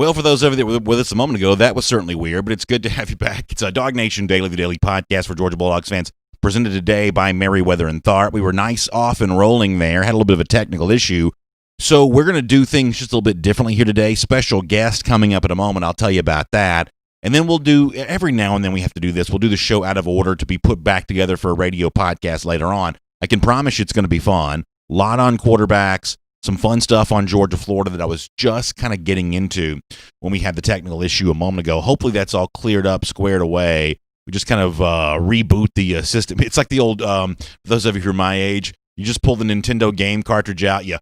Well, for those of you that were with us a moment ago, that was certainly weird, but it's good to have you back. It's DawgNation Daily, the daily podcast for Georgia Bulldogs fans, presented today by Merriweather and Tharp. We were nice off and rolling there, had a little bit of a technical issue. So we're going to do things just a little bit differently here today. Special guest coming up in a moment. I'll tell you about that. And then we'll do, every now and then we have to do this, we'll do the show out of order to be put back together for a radio podcast later on. I can promise you it's going to be fun. A lot on quarterbacks. Some fun stuff on Georgia, Florida that I was just kind of getting into when we had the technical issue a moment ago. Hopefully that's all cleared up, squared away. We just kind of reboot the system. It's like the old, for those of you who are my age, you just pull the Nintendo game cartridge out, you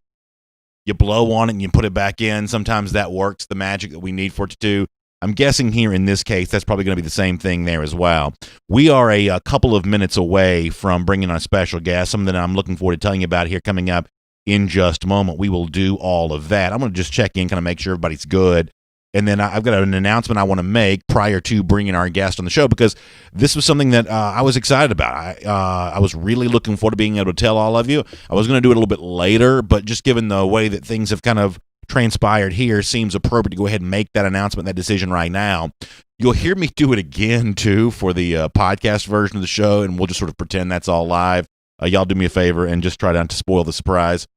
blow on it and you put it back in. Sometimes that works, the magic that we need for it to do. I'm guessing here in this case, that's probably going to be the same thing there as well. We are a couple of minutes away from bringing on a special guest, something that I'm looking forward to telling you about here coming up in just a moment. We will do all of that. I'm going to just check in, kind of make sure everybody's good. And then I've got an announcement I want to make prior to bringing our guest on the show, because this was something that I was excited about. I was really looking forward to being able to tell all of you. I was going to do it a little bit later, but just given the way that things have kind of transpired here, seems appropriate to go ahead and make that announcement, that decision right now. You'll hear me do it again, too, for the podcast version of the show, and we'll just sort of pretend that's all live. Y'all do me a favor and just try not to spoil the surprise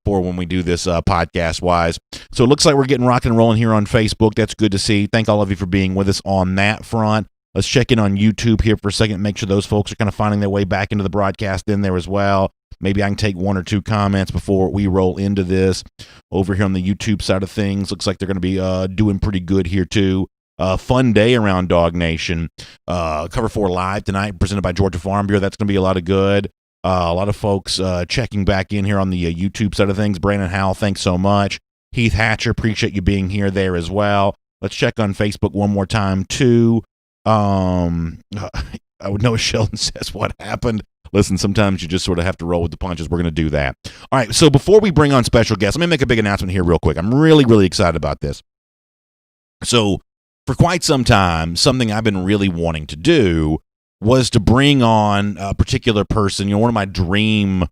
for when we do this podcast-wise. So it looks like we're getting rocking and rolling here on Facebook. That's good to see. Thank all of you for being with us on that front. Let's check in on YouTube here for a second, make sure those folks are kind of finding their way back into the broadcast in there as well. Maybe I can take one or two comments before we roll into this. Over here on the YouTube side of things, looks like they're going to be doing pretty good here, too. Fun day around DawgNation. Cover 4 Live tonight, presented by Georgia Farm Bureau. That's going to be a lot of good. A lot of folks checking back in here on the YouTube side of things. Brandon Howell, thanks so much. Heath Hatcher, appreciate you being here there as well. Let's check on Facebook one more time, too. I would know Sheldon says, what happened? Listen, sometimes you just sort of have to roll with the punches. We're going to do that. All right, so before we bring on special guests, let me make a big announcement here real quick. I'm really, really excited about this. So for quite some time, something I've been really wanting to do was to bring on a particular person, one of my dream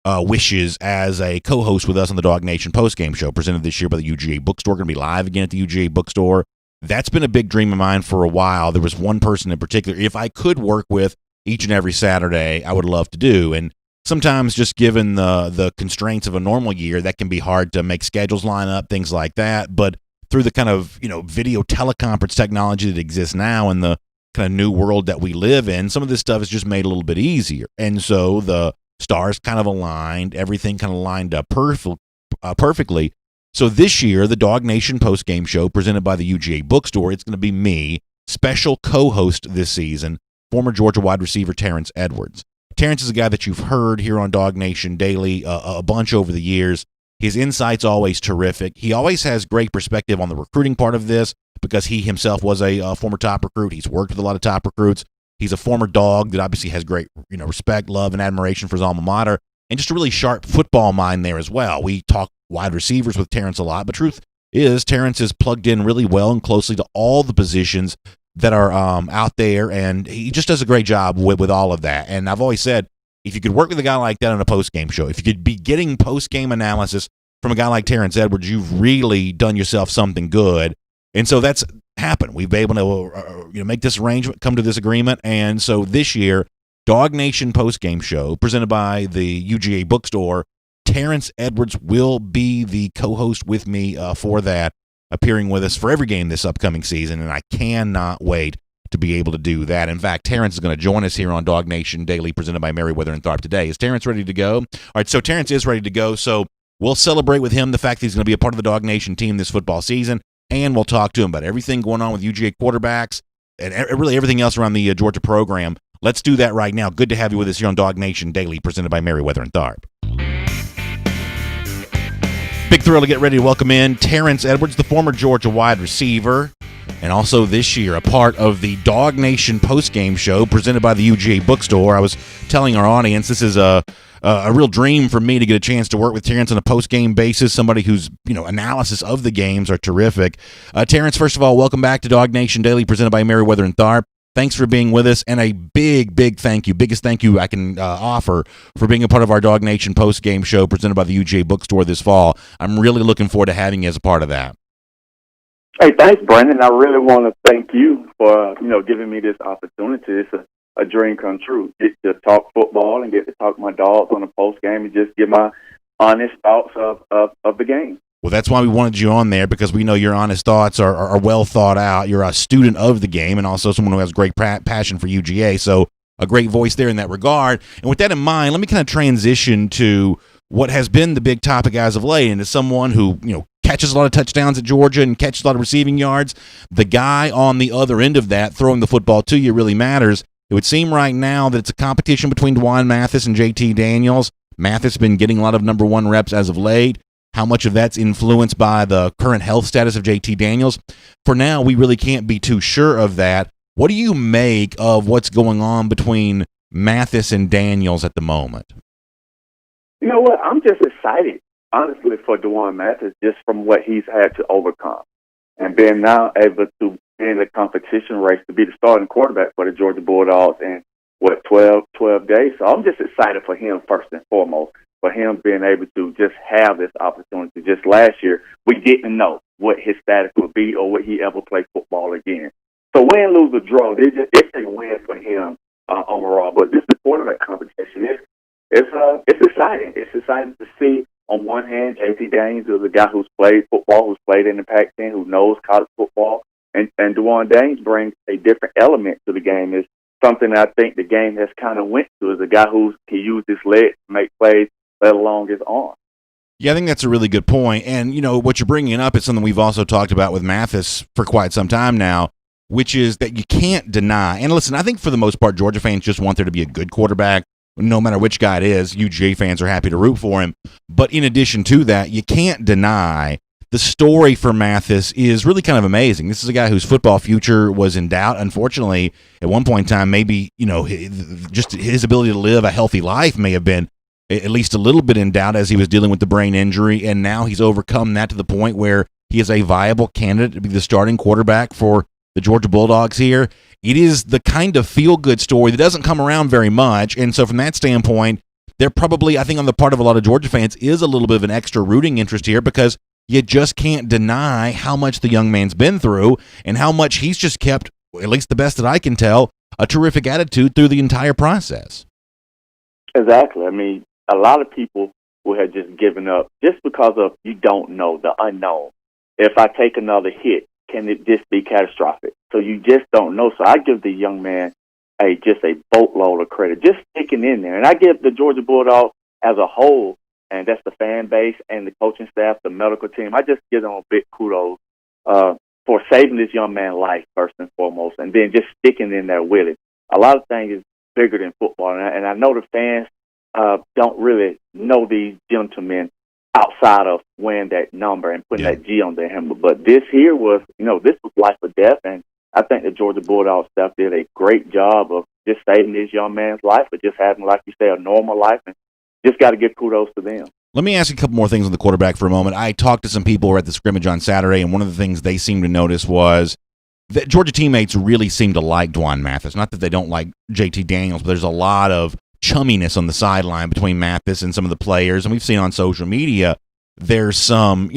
wishes as a co-host with us on the DawgNation postgame show, presented this year by the UGA Bookstore. Going to be live again at the UGA Bookstore. That's been a big dream of mine for a while. There was one person in particular, if I could work with each and every Saturday, I would love to do. And sometimes just given the constraints of a normal year, that can be hard to make schedules line up, things like that. But through the kind of, video teleconference technology that exists now and the kind of new world that we live in, some of this stuff is just made a little bit easier. And so the stars kind of aligned, everything kind of lined up perfectly. So this year, the DawgNation postgame show presented by the UGA Bookstore, it's going to be me, special co-host this season, former Georgia wide receiver Terrence Edwards. Terrence is a guy that you've heard here on DawgNation Daily a bunch over the years. His insight's always terrific. He always has great perspective on the recruiting part of this, because he himself was a former top recruit. He's worked with a lot of top recruits. He's a former Dog that obviously has great, respect, love, and admiration for his alma mater, and just a really sharp football mind there as well. We talk wide receivers with Terrence a lot, but truth is Terrence is plugged in really well and closely to all the positions that are out there, and he just does a great job with all of that. And I've always said, if you could work with a guy like that on a post-game show, if you could be getting post-game analysis from a guy like Terrence Edwards, you've really done yourself something good. And so that's happened. We've been able to make this arrangement, come to this agreement. And so this year, DawgNation postgame show presented by the UGA Bookstore, Terrence Edwards will be the co-host with me for that, appearing with us for every game this upcoming season. And I cannot wait to be able to do that. In fact, Terrence is going to join us here on DawgNation Daily, presented by Merriweather and Tharp today. Is Terrence ready to go? All right, so Terrence is ready to go. So we'll celebrate with him the fact that he's going to be a part of the DawgNation team this football season, and we'll talk to him about everything going on with UGA quarterbacks and really everything else around the Georgia program. Let's do that right now. Good to have you with us here on DawgNation Daily, presented by Merriweather and Tharp. Big thrill to get ready to welcome in Terrence Edwards, the former Georgia wide receiver, and also this year a part of the DawgNation postgame show presented by the UGA Bookstore. I was telling our audience this is a real dream for me to get a chance to work with Terrence on a postgame basis, somebody whose analysis of the games are terrific. Terrence, first of all, welcome back to DawgNation Daily, presented by Merriweather and Tharp. Thanks for being with us, and a big, big thank you, biggest thank you I can offer for being a part of our DawgNation postgame show presented by the UGA Bookstore this fall. I'm really looking forward to having you as a part of that. Hey, thanks, Brandon. I really want to thank you for giving me this opportunity. It's a dream come true. Get to talk football and get to talk to my dogs on the post game and just give my honest thoughts of the game. Well, that's why we wanted you on there, because we know your honest thoughts are well thought out. You're a student of the game and also someone who has great passion for UGA, so a great voice there in that regard. And with that in mind, let me kind of transition to what has been the big topic as of late, and as someone who catches a lot of touchdowns at Georgia and catches a lot of receiving yards, the guy on the other end of that throwing the football to you really matters. It would seem right now that it's a competition between DeJuan Mathis and JT Daniels. Mathis has been getting a lot of number one reps as of late. How much of that's influenced by the current health status of JT Daniels? For now, we really can't be too sure of that. What do you make of what's going on between Mathis and Daniels at the moment? You know what? I'm just excited, honestly, for DeJuan Mathis, just from what he's had to overcome. And being now able to be in the competition race to be the starting quarterback for the Georgia Bulldogs in, 12 days. So I'm just excited for him, first and foremost, for him being able to just have this opportunity. Just last year, we didn't know what his status would be or would he ever play football again. So win, lose, or draw, it's a win for him overall. But this quarterback competition it's exciting. It's exciting to see. On one hand, JT Daniels is a guy who's played football, who's played in the Pac-10, who knows college football, and DeJuan Daniels brings a different element to the game. It's something I think the game has kind of went to, is a guy who can use his legs to make plays, let alone his arm. Yeah, I think that's a really good point. And, what you're bringing up is something we've also talked about with Mathis for quite some time now, which is that you can't deny. And listen, I think for the most part, Georgia fans just want there to be a good quarterback. No matter which guy it is, UGA fans are happy to root for him. But in addition to that, you can't deny the story for Mathis is really kind of amazing. This is a guy whose football future was in doubt. Unfortunately, at one point in time, maybe, just his ability to live a healthy life may have been at least a little bit in doubt as he was dealing with the brain injury. And now he's overcome that to the point where he is a viable candidate to be the starting quarterback for the Georgia Bulldogs here. It is the kind of feel-good story that doesn't come around very much. And so from that standpoint, there probably, I think on the part of a lot of Georgia fans, is a little bit of an extra rooting interest here, because you just can't deny how much the young man's been through and how much he's just kept, at least the best that I can tell, a terrific attitude through the entire process. Exactly. I mean, a lot of people will have just given up just because of you don't know, the unknown. If I take another hit, can it just be catastrophic? So you just don't know. So I give the young man just a boatload of credit, just sticking in there. And I give the Georgia Bulldogs as a whole, and that's the fan base and the coaching staff, the medical team, I just give them a big kudos for saving this young man's life, first and foremost, and then just sticking in there with it. A lot of things is bigger than football, and I know the fans don't really know these gentlemen outside of wearing that number and putting that G on their helmet. But this here was, this was life or death, and I think the Georgia Bulldogs staff did a great job of just saving this young man's life, but just having, like you say, a normal life, and just got to give kudos to them. Let me ask you a couple more things on the quarterback for a moment. I talked to some people who were at the scrimmage on Saturday, and one of the things they seemed to notice was that Georgia teammates really seem to like DeJuan Mathis. Not that they don't like JT Daniels, but there's a lot of chumminess on the sideline between Mathis and some of the players, and we've seen on social media there's some,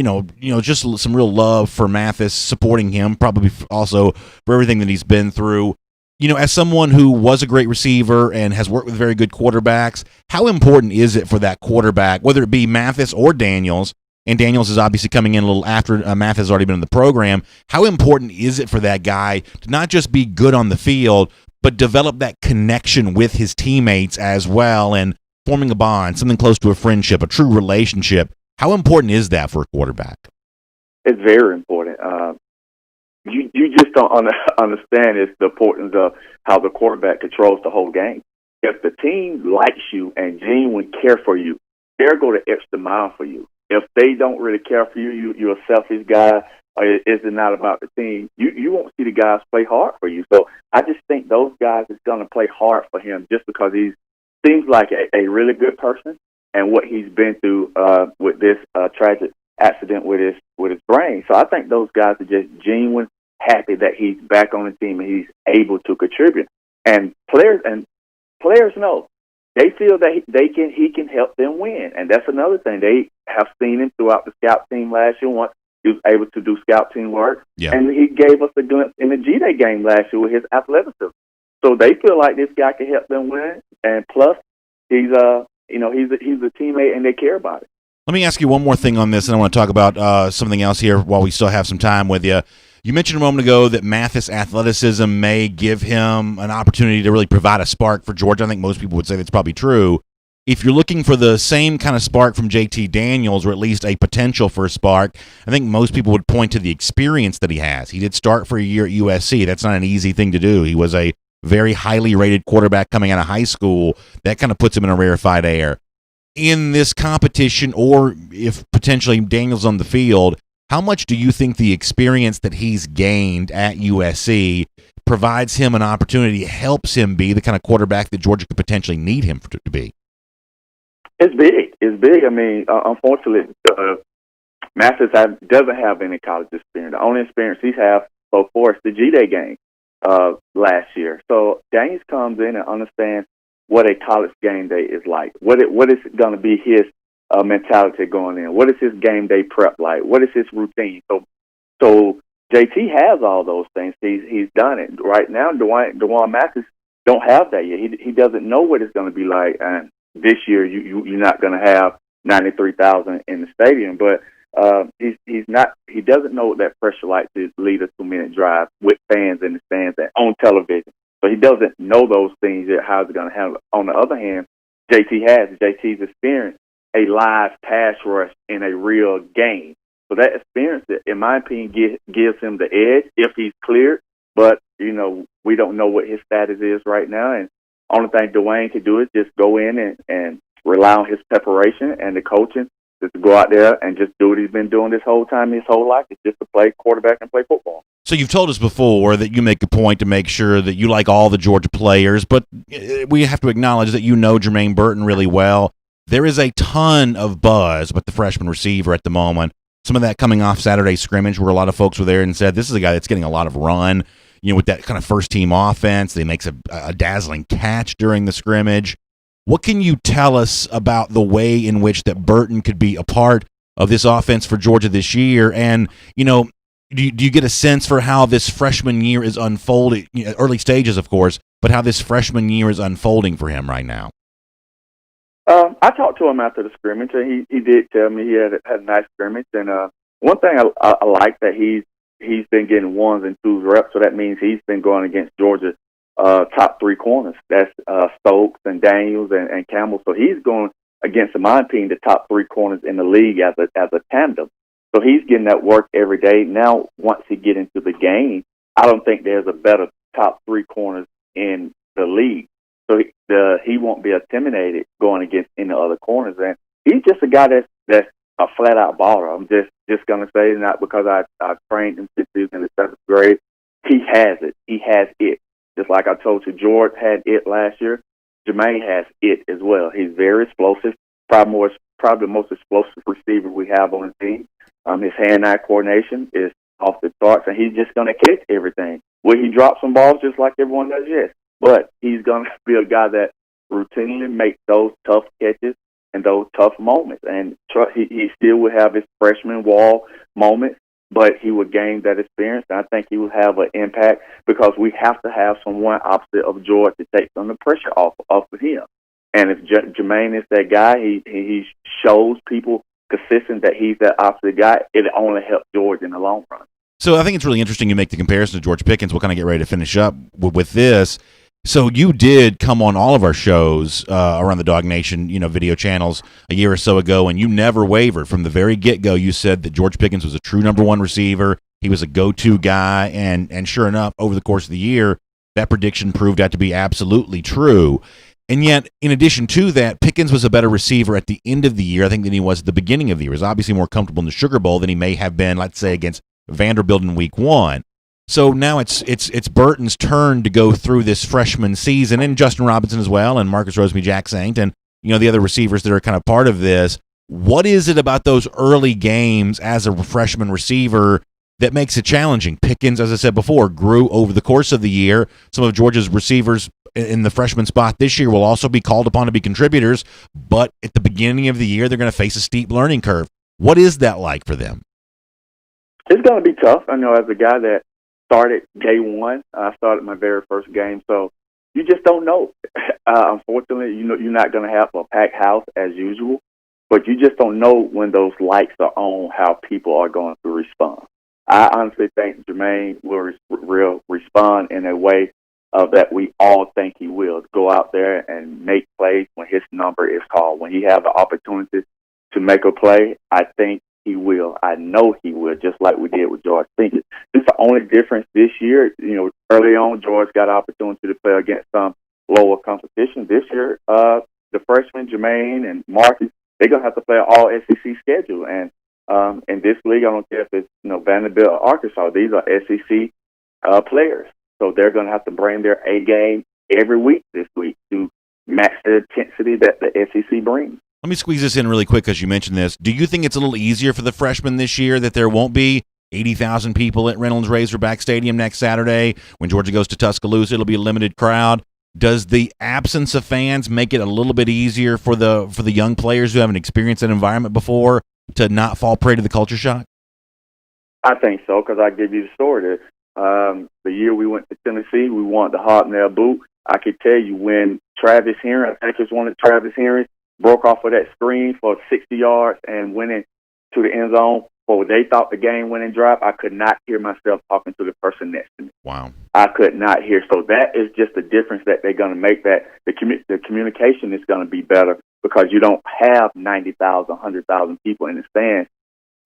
just some real love for Mathis, supporting him, probably also for everything that he's been through. As someone who was a great receiver and has worked with very good quarterbacks, how important is it for that quarterback, whether it be Mathis or Daniels, and Daniels is obviously coming in a little after Mathis has already been in the program, how important is it for that guy to not just be good on the field, but develop that connection with his teammates as well and forming a bond, something close to a friendship, a true relationship? How important is that for a quarterback? It's very important. You just don't understand is the importance of how the quarterback controls the whole game. If the team likes you and genuinely care for you, they'll go the extra mile for you. If they don't really care for you, you're a selfish guy, or it's not about the team, you won't see the guys play hard for you. So I just think those guys is going to play hard for him just because he seems like a really good person, and what he's been through with this tragic accident with his brain. So I think those guys are just genuine happy that he's back on the team and he's able to contribute. And players know, they feel that he can help them win, and that's another thing. They have seen him throughout the scout team last year. Once He was able to do scout team work, Yeah. and he gave us a glimpse in the G-Day game last year with his athleticism. So they feel like this guy can help them win, and plus he's a teammate and they care about it. Let me ask you one more thing on this, and I want to talk about something else here while we still have some time with you. You mentioned a moment ago that Mathis' athleticism may give him an opportunity to really provide a spark for Georgia. I think most people would say that's probably true. If you're looking for the same kind of spark from JT Daniels, or at least a potential for a spark, I think most people would point to the experience that he has. He did start for a year at USC. That's not an easy thing to do. He was a very highly rated quarterback coming out of high school. That kind of puts him in a rarefied air. In this competition, or if potentially Daniels on the field, how much do you think the experience that he's gained at USC provides him an opportunity, helps him be the kind of quarterback that Georgia could potentially need him to be? It's big. It's big. I mean, unfortunately, Mathis doesn't have any college experience. The only experience he's had so far is the G-Day game last year. So Daniels comes in and understands what a college game day is like. What is going to be his mentality going in? What is his game day prep like? What is his routine? So JT has all those things. He's done it. Right now, DeJuan Mathis don't have that yet. He doesn't know what it's going to be like. And this year, you're not going to have 93,000 in the stadium, but he's not. He doesn't know what that pressure like to lead a 2-minute drive with fans in the stands and on television. So he doesn't know those things yet. How's it going to handle it? On the other hand, JT's experienced a live pass rush in a real game. So that experience, in my opinion, gives him the edge if he's cleared. But we don't know what his status is right now, and only thing Dwayne can do is just go in and rely on his preparation and the coaching, just to go out there and just do what he's been doing this whole time, his whole life, is just to play quarterback and play football. So you've told us before that you make a point to make sure that you like all the Georgia players, but we have to acknowledge that you know Jermaine Burton really well. There is a ton of buzz with the freshman receiver at the moment. Some of that coming off Saturday's scrimmage, where a lot of folks were there and said, this is a guy that's getting a lot of run, with that kind of first-team offense. He makes a dazzling catch during the scrimmage. What can you tell us about the way in which that Burton could be a part of this offense for Georgia this year? And, do you get a sense for how this freshman year is unfolding, early stages, of course, but how this freshman year is unfolding for him right now? I talked to him after the scrimmage, and he did tell me he had a nice scrimmage. And one thing I like that he's been getting 1s and 2s reps, so that means he's been going against Georgia's top 3 corners. That's Stokes and Daniels and Campbell. So he's going against, in my opinion, the top 3 corners in the league as a tandem. So he's getting that work every day. Now, once he get into the game, I don't think there's a better top 3 corners in the league. So he won't be intimidated going against any other corners. And he's just a guy that's a flat-out baller. I'm just going to say, not because I trained him since he was in the 7th grade. He has it. He has it. Just like I told you, George had it last year. Jermaine has it as well. He's very explosive, probably the most explosive receiver we have on the team. His hand-eye coordination is off the charts, and he's just going to catch everything. Will he drop some balls just like everyone does? Yes. But he's going to be a guy that routinely makes those tough catches and those tough moments. And he still will have his freshman wall moments, but he will gain that experience. And I think he will have an impact because we have to have someone opposite of George to take some of the pressure off of him. And if Jermaine is that guy, he shows people consistent that he's that opposite guy, it only helps George in the long run. So I think it's really interesting you make the comparison to George Pickens. We'll kind of get ready to finish up with this. So you did come on all of our shows around the DawgNation, video channels a year or so ago, and you never wavered. From the very get-go, you said that George Pickens was a true number 1 receiver. He was a go-to guy, and sure enough, over the course of the year, that prediction proved out to be absolutely true. And yet, in addition to that, Pickens was a better receiver at the end of the year, I think, than he was at the beginning of the year. He was obviously more comfortable in the Sugar Bowl than he may have been, let's say, against Vanderbilt in Week 1. So now it's Burton's turn to go through this freshman season, and Justin Robinson as well, and Marcus Rosemy-Jacksaint, and the other receivers that are kind of part of this. What is it about those early games as a freshman receiver that makes it challenging? Pickens, as I said before, grew over the course of the year. Some of Georgia's receivers in the freshman spot this year will also be called upon to be contributors, but at the beginning of the year, they're going to face a steep learning curve. What is that like for them? It's going to be tough. I know as a guy that started day one, I started my very first game, so you just don't know. Unfortunately, you know, you're not going to have a packed house as usual, but you just don't know when those lights are on how people are going to respond. I honestly think Jermaine will respond in a way that we all think he will. Go out there and make plays when his number is called. When he has the opportunity to make a play, I think he will. I know he will, just like we did with George Pinkett. It's the only difference this year. You know, early on, George got an opportunity to play against some lower competition. This year, the freshmen, Jermaine and Mathis, they're going to have to play an all-SEC schedule. And in this league, I don't care if it's Vanderbilt or Arkansas, these are SEC players. So they're going to have to bring their A game every week this week to match the intensity that the SEC brings. Let me squeeze this in really quick because you mentioned this. Do you think it's a little easier for the freshmen this year that there won't be 80,000 people at Reynolds Razorback Stadium next Saturday? When Georgia goes to Tuscaloosa, it'll be a limited crowd. Does the absence of fans make it a little bit easier for the young players who haven't experienced that environment before to not fall prey to the culture shock? I think so, because I give you the story. The year we went to Tennessee, we won the hobnail boot. I could tell you when Travis Henry, I just wanted Travis Henry, broke off of that screen for 60 yards and went into the end zone. But they thought the game-winning drive, I could not hear myself talking to the person next to me. Wow. I could not hear. So that is just the difference that they're going to make, that the communication is going to be better because you don't have 90,000, 100,000 people in the stands.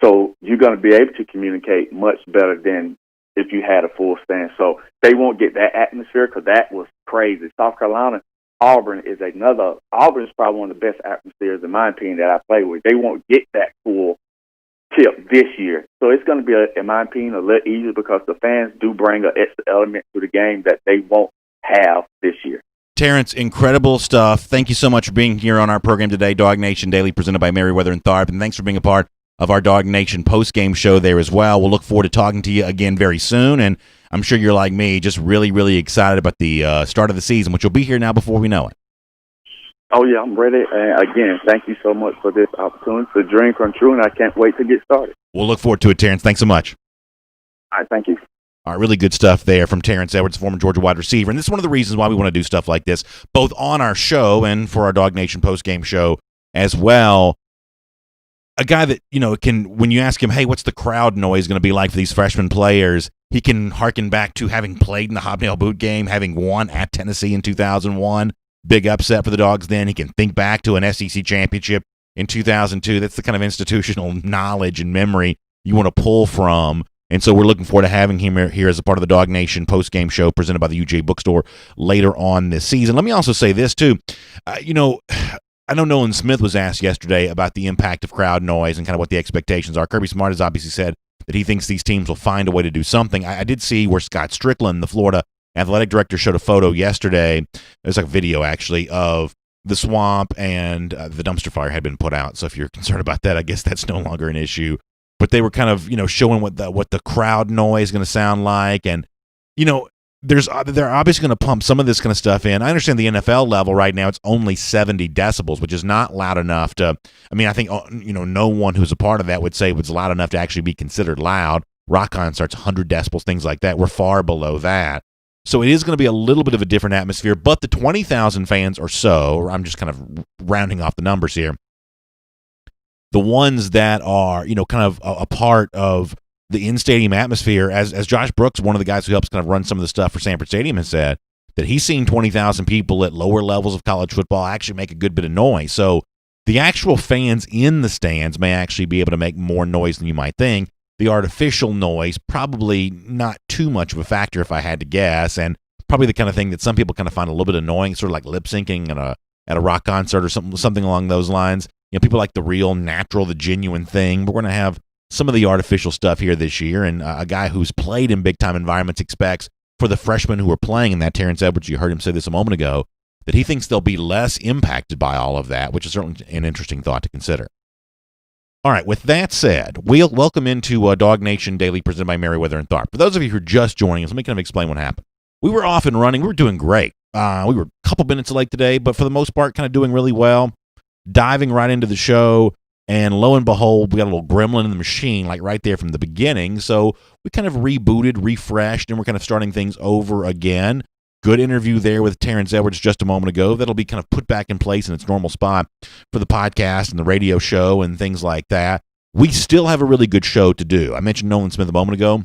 So you're going to be able to communicate much better than if you had a full stand. So they won't get that atmosphere because that was crazy. South Carolina, Auburn is probably one of the best atmospheres, in my opinion, that I play with. They won't get that full tip this year. So it's going to be, in my opinion, a little easier because the fans do bring an extra element to the game that they won't have this year. Terrence, incredible stuff. Thank you so much for being here on our program today, DawgNation Daily, presented by Merriweather and Tharp, and thanks for being a part of our DawgNation post-game show there as well. We'll look forward to talking to you again very soon, and I'm sure you're like me, just really, really excited about the start of the season, which will be here now before we know it. Oh, yeah, I'm ready. And again, thank you so much for this opportunity. It's a dream come true, and I can't wait to get started. We'll look forward to it, Terrence. Thanks so much. All right, thank you. All right, really good stuff there from Terrence Edwards, former Georgia wide receiver. And this is one of the reasons why we want to do stuff like this, both on our show and for our DawgNation post-game show as well. A guy that, can, when you ask him, hey, what's the crowd noise going to be like for these freshman players, he can harken back to having played in the hobnail boot game, having won at Tennessee in 2001. Big upset for the Dogs then. He can think back to an SEC championship in 2002. That's the kind of institutional knowledge and memory you want to pull from. And so we're looking forward to having him here as a part of the DawgNation post-game show presented by the UJ Bookstore later on this season. Let me also say this, too. I know Nolan Smith was asked yesterday about the impact of crowd noise and kind of what the expectations are. Kirby Smart has obviously said that he thinks these teams will find a way to do something. I did see where Scott Strickland, the Florida athletic director, showed a photo yesterday. It was like a video, actually, of the swamp and the dumpster fire had been put out. So if you're concerned about that, I guess that's no longer an issue. But they were kind of, showing what the crowd noise is going to sound like. And, they're obviously going to pump some of this kind of stuff in. I understand the NFL level right now, it's only 70 decibels, which is not loud enough to, I think, no one who's a part of that would say it was loud enough to actually be considered loud. Rock concerts, 100 decibels, things like that. We're far below that. So it is going to be a little bit of a different atmosphere, but the 20,000 fans or so, or I'm just kind of rounding off the numbers here, the ones that are, kind of a part of the in-stadium atmosphere, as Josh Brooks, one of the guys who helps kind of run some of the stuff for Sanford Stadium, has said, that he's seen 20,000 people at lower levels of college football actually make a good bit of noise. So the actual fans in the stands may actually be able to make more noise than you might think. The artificial noise, probably not too much of a factor if I had to guess, and probably the kind of thing that some people kind of find a little bit annoying, sort of like lip-syncing at a rock concert or something along those lines. People like the real, natural, the genuine thing. But we're going to have some of the artificial stuff here this year, and a guy who's played in big-time environments expects for the freshmen who are playing in that, Terrence Edwards, you heard him say this a moment ago, that he thinks they'll be less impacted by all of that, which is certainly an interesting thought to consider. All right, with that said, we'll welcome into DawgNation Daily presented by Merriweather and Tharp. For those of you who are just joining us, let me kind of explain what happened. We were off and running. We were doing great. We were a couple minutes late today, but for the most part, kind of doing really well. Diving right into the show. And lo and behold, we got a little gremlin in the machine, like right there from the beginning. So we kind of rebooted, refreshed, and we're kind of starting things over again. Good interview there with Terrence Edwards just a moment ago. That'll be kind of put back in place in its normal spot for the podcast and the radio show and things like that. We still have a really good show to do. I mentioned Nolan Smith a moment ago.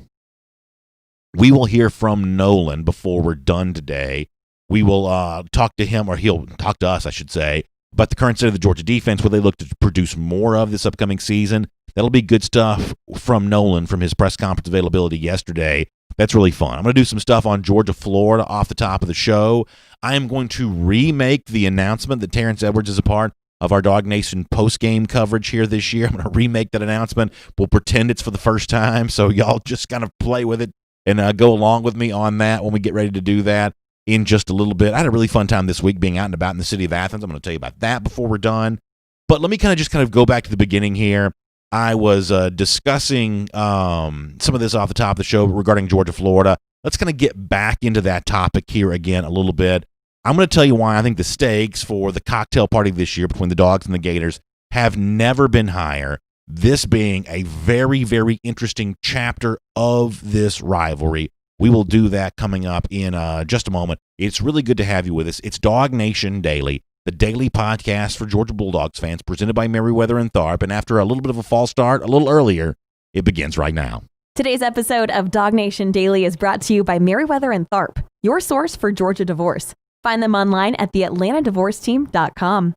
We will hear from Nolan before we're done today. We will talk to him, or he'll talk to us, I should say, about the current state of the Georgia defense, what they look to produce more of this upcoming season. That'll be good stuff from Nolan from his press conference availability yesterday. That's really fun. I'm going to do some stuff on Georgia, Florida off the top of the show. I am going to remake the announcement that Terrence Edwards is a part of our DawgNation post-game coverage here this year. I'm going to remake that announcement. We'll pretend it's for the first time, so y'all just kind of play with it and go along with me on that when we get ready to do that in just a little bit. I had a really fun time this week being out and about in the city of Athens. I'm going to tell you about that before we're done. But let me kind of go back to the beginning here. I was discussing some of this off the top of the show regarding Georgia, Florida. Let's kind of get back into that topic here again a little bit. I'm going to tell you why I think the stakes for the cocktail party this year between the Dogs and the Gators have never been higher. This being a very, very interesting chapter of this rivalry. We will do that coming up in just a moment. It's really good to have you with us. It's DawgNation Daily, the daily podcast for Georgia Bulldogs fans, presented by Merriweather and Tharp. And after a little bit of a false start, a little earlier, it begins right now. Today's episode of DawgNation Daily is brought to you by Merriweather and Tharp, your source for Georgia divorce. Find them online at theatlantadivorceteam.com.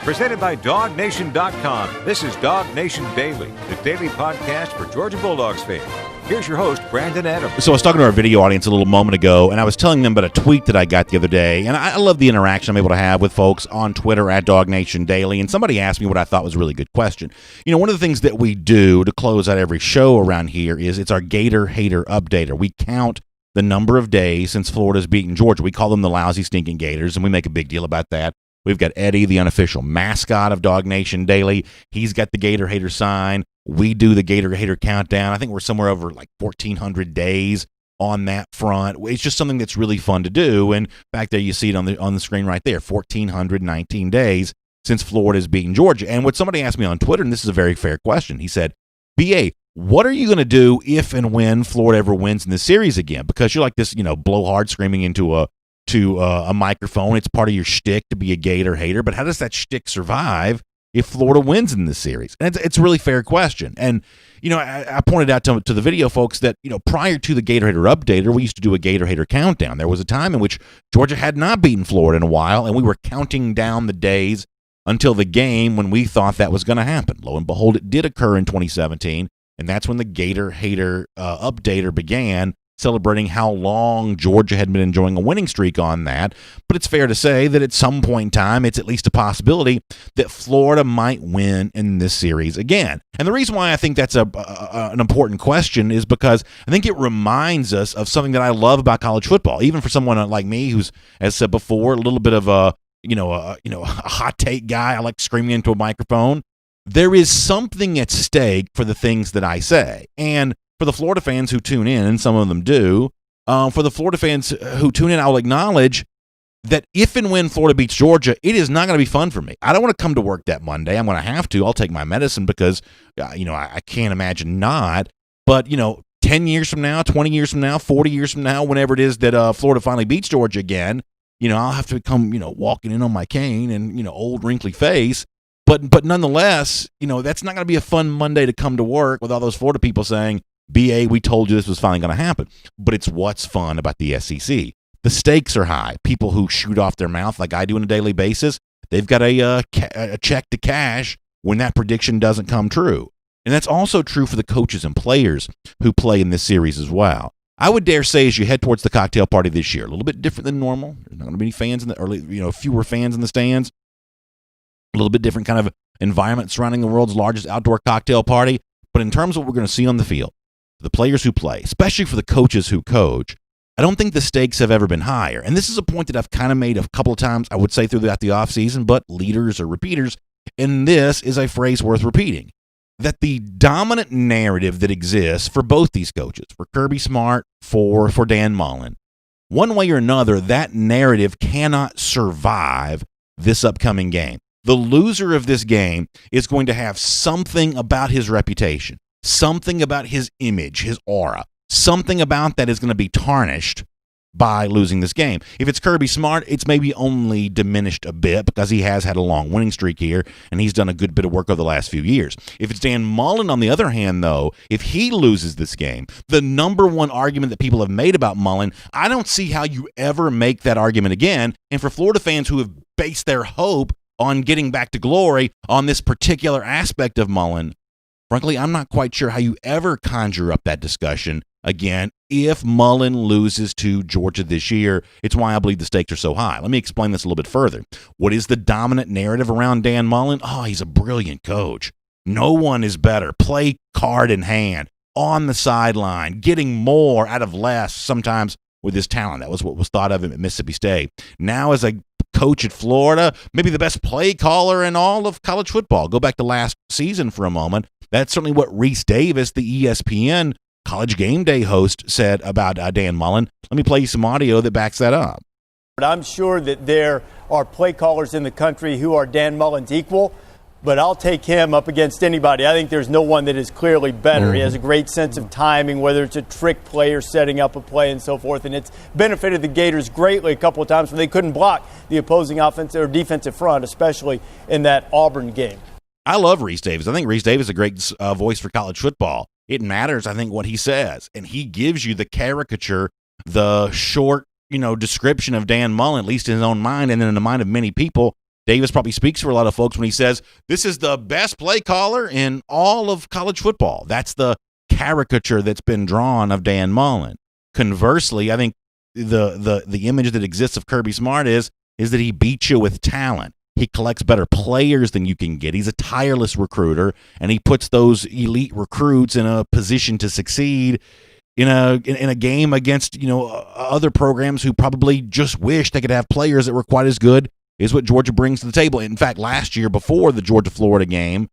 Presented by DawgNation.com. This is DawgNation Daily, the daily podcast for Georgia Bulldogs fans. Here's your host, Brandon Adams. So I was talking to our video audience a little moment ago, and I was telling them about a tweet that I got the other day. And I love the interaction I'm able to have with folks on Twitter at DawgNation Daily. And somebody asked me what I thought was a really good question. You know, one of the things that we do to close out every show around here is it's our Gator Hater Updater. We count the number of days since Florida's beaten Georgia. We call them the lousy, stinking Gators, and we make a big deal about that. We've got Eddie, the unofficial mascot of DawgNation Daily. He's got the Gator Hater sign. We do the Gator Hater countdown. I think we're somewhere over like 1,400 days on that front. It's just something that's really fun to do. And back there, you see it on the screen right there, 1,419 days since Florida's beaten Georgia. And what somebody asked me on Twitter, and this is a very fair question, he said, BA, what are you going to do if and when Florida ever wins in the series again? Because you're like this, blowhard screaming into a microphone. It's part of your shtick to be a Gator hater, but how does that shtick survive if Florida wins in this series? And it's a really fair question. And, I pointed out to the video folks that, prior to the Gator Hater Updater, we used to do a Gator Hater countdown. There was a time in which Georgia had not beaten Florida in a while, and we were counting down the days until the game when we thought that was going to happen. Lo and behold, it did occur in 2017, and that's when the Gator Hater Updater began, celebrating how long Georgia had been enjoying a winning streak on that. But it's fair to say that at some point in time, it's at least a possibility that Florida might win in this series again. And the reason why I think that's an important question is because I think it reminds us of something that I love about college football, even for someone like me who's, as said before, a little bit of a hot take guy. I like screaming into a microphone. There is something at stake for the things that I say. And for the Florida fans who tune in, and some of them do, for the Florida fans who tune in, I'll acknowledge that if and when Florida beats Georgia, it is not going to be fun for me. I don't want to come to work that Monday. I'm going to have to. I'll take my medicine because, I can't imagine not. But, 10 years from now, 20 years from now, 40 years from now, whenever it is that Florida finally beats Georgia again, I'll have to come, walking in on my cane and, old wrinkly face. But nonetheless, that's not going to be a fun Monday to come to work with all those Florida people saying, BA, we told you this was finally going to happen. But it's what's fun about the SEC. The stakes are high. People who shoot off their mouth like I do on a daily basis, they've got a check to cash when that prediction doesn't come true. And that's also true for the coaches and players who play in this series as well. I would dare say as you head towards the cocktail party this year, a little bit different than normal. There's not going to be any fans in the early, fewer fans in the stands. A little bit different kind of environment surrounding the world's largest outdoor cocktail party. But in terms of what we're going to see on the field, the players who play, especially for the coaches who coach, I don't think the stakes have ever been higher. And this is a point that I've kind of made a couple of times, I would say, throughout the offseason, but leaders are repeaters. And this is a phrase worth repeating, that the dominant narrative that exists for both these coaches, for Kirby Smart, for Dan Mullen, one way or another, that narrative cannot survive this upcoming game. The loser of this game is going to have something about his reputation, something about his image, his aura, something about that is going to be tarnished by losing this game. If it's Kirby Smart, it's maybe only diminished a bit because he has had a long winning streak here, and he's done a good bit of work over the last few years. If it's Dan Mullen, on the other hand, though, if he loses this game, the number one argument that people have made about Mullen, I don't see how you ever make that argument again. And for Florida fans who have based their hope on getting back to glory on this particular aspect of Mullen, frankly, I'm not quite sure how you ever conjure up that discussion again if Mullen loses to Georgia this year. It's why I believe the stakes are so high. Let me explain this a little bit further. What is the dominant narrative around Dan Mullen? Oh, he's a brilliant coach. No one is better. Play card in hand, on the sideline, getting more out of less sometimes with his talent. That was what was thought of him at Mississippi State. Now as a coach at Florida, maybe the best play caller in all of college football. Go back to last season for a moment. That's certainly what Reese Davis, the ESPN College Game Day host, said about Dan Mullen. Let me play you some audio that backs that up. But I'm sure that there are play callers in the country who are Dan Mullen's equal, but I'll take him up against anybody. I think there's no one that is clearly better. He has a great sense of timing, whether it's a trick play or setting up a play and so forth, and it's benefited the Gators greatly a couple of times when they couldn't block the opposing offensive or defensive front, especially in that Auburn game. I love Reese Davis. I think Reese Davis is a great voice for college football. It matters, I think, what he says, and he gives you the caricature, the short, description of Dan Mullen, at least in his own mind, and then in the mind of many people. Davis probably speaks for a lot of folks when he says, this is the best play caller in all of college football. That's the caricature that's been drawn of Dan Mullen. Conversely, I think the image that exists of Kirby Smart is that he beats you with talent. He collects better players than you can get. He's a tireless recruiter, and he puts those elite recruits in a position to succeed in a game against other programs who probably just wish they could have players that were quite as good as what Georgia brings to the table. In fact, last year before the Georgia-Florida game,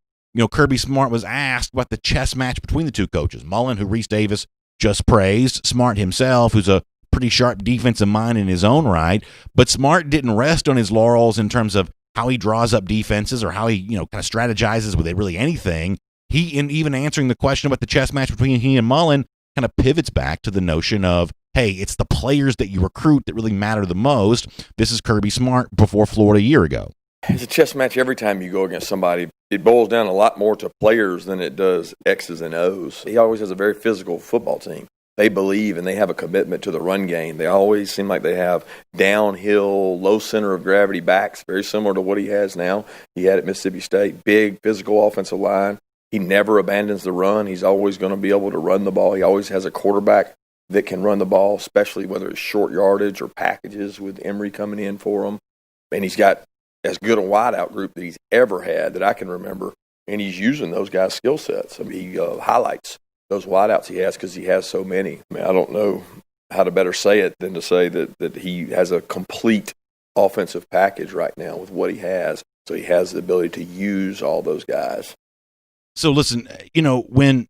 Kirby Smart was asked about the chess match between the two coaches, Mullen, who Reese Davis just praised, Smart himself, who's a pretty sharp defensive mind in his own right, but Smart didn't rest on his laurels in terms of how he draws up defenses or how he, kind of strategizes with really anything. He, in even answering the question about the chess match between he and Mullen, kind of pivots back to the notion of, hey, it's the players that you recruit that really matter the most. This is Kirby Smart before Florida a year ago. It's a chess match every time you go against somebody. It boils down a lot more to players than it does X's and O's. He always has a very physical football team. They believe and they have a commitment to the run game. They always seem like they have downhill, low center of gravity backs, very similar to what he has now. He had at Mississippi State, big physical offensive line. He never abandons the run. He's always going to be able to run the ball. He always has a quarterback that can run the ball, especially whether it's short yardage or packages with Emory coming in for him. And he's got as good a wideout group that he's ever had that I can remember, and he's using those guys' skill sets. I mean, he highlights those wideouts he has because he has so many. I mean, I don't know how to better say it than to say that he has a complete offensive package right now with what he has. So he has the ability to use all those guys. So listen, when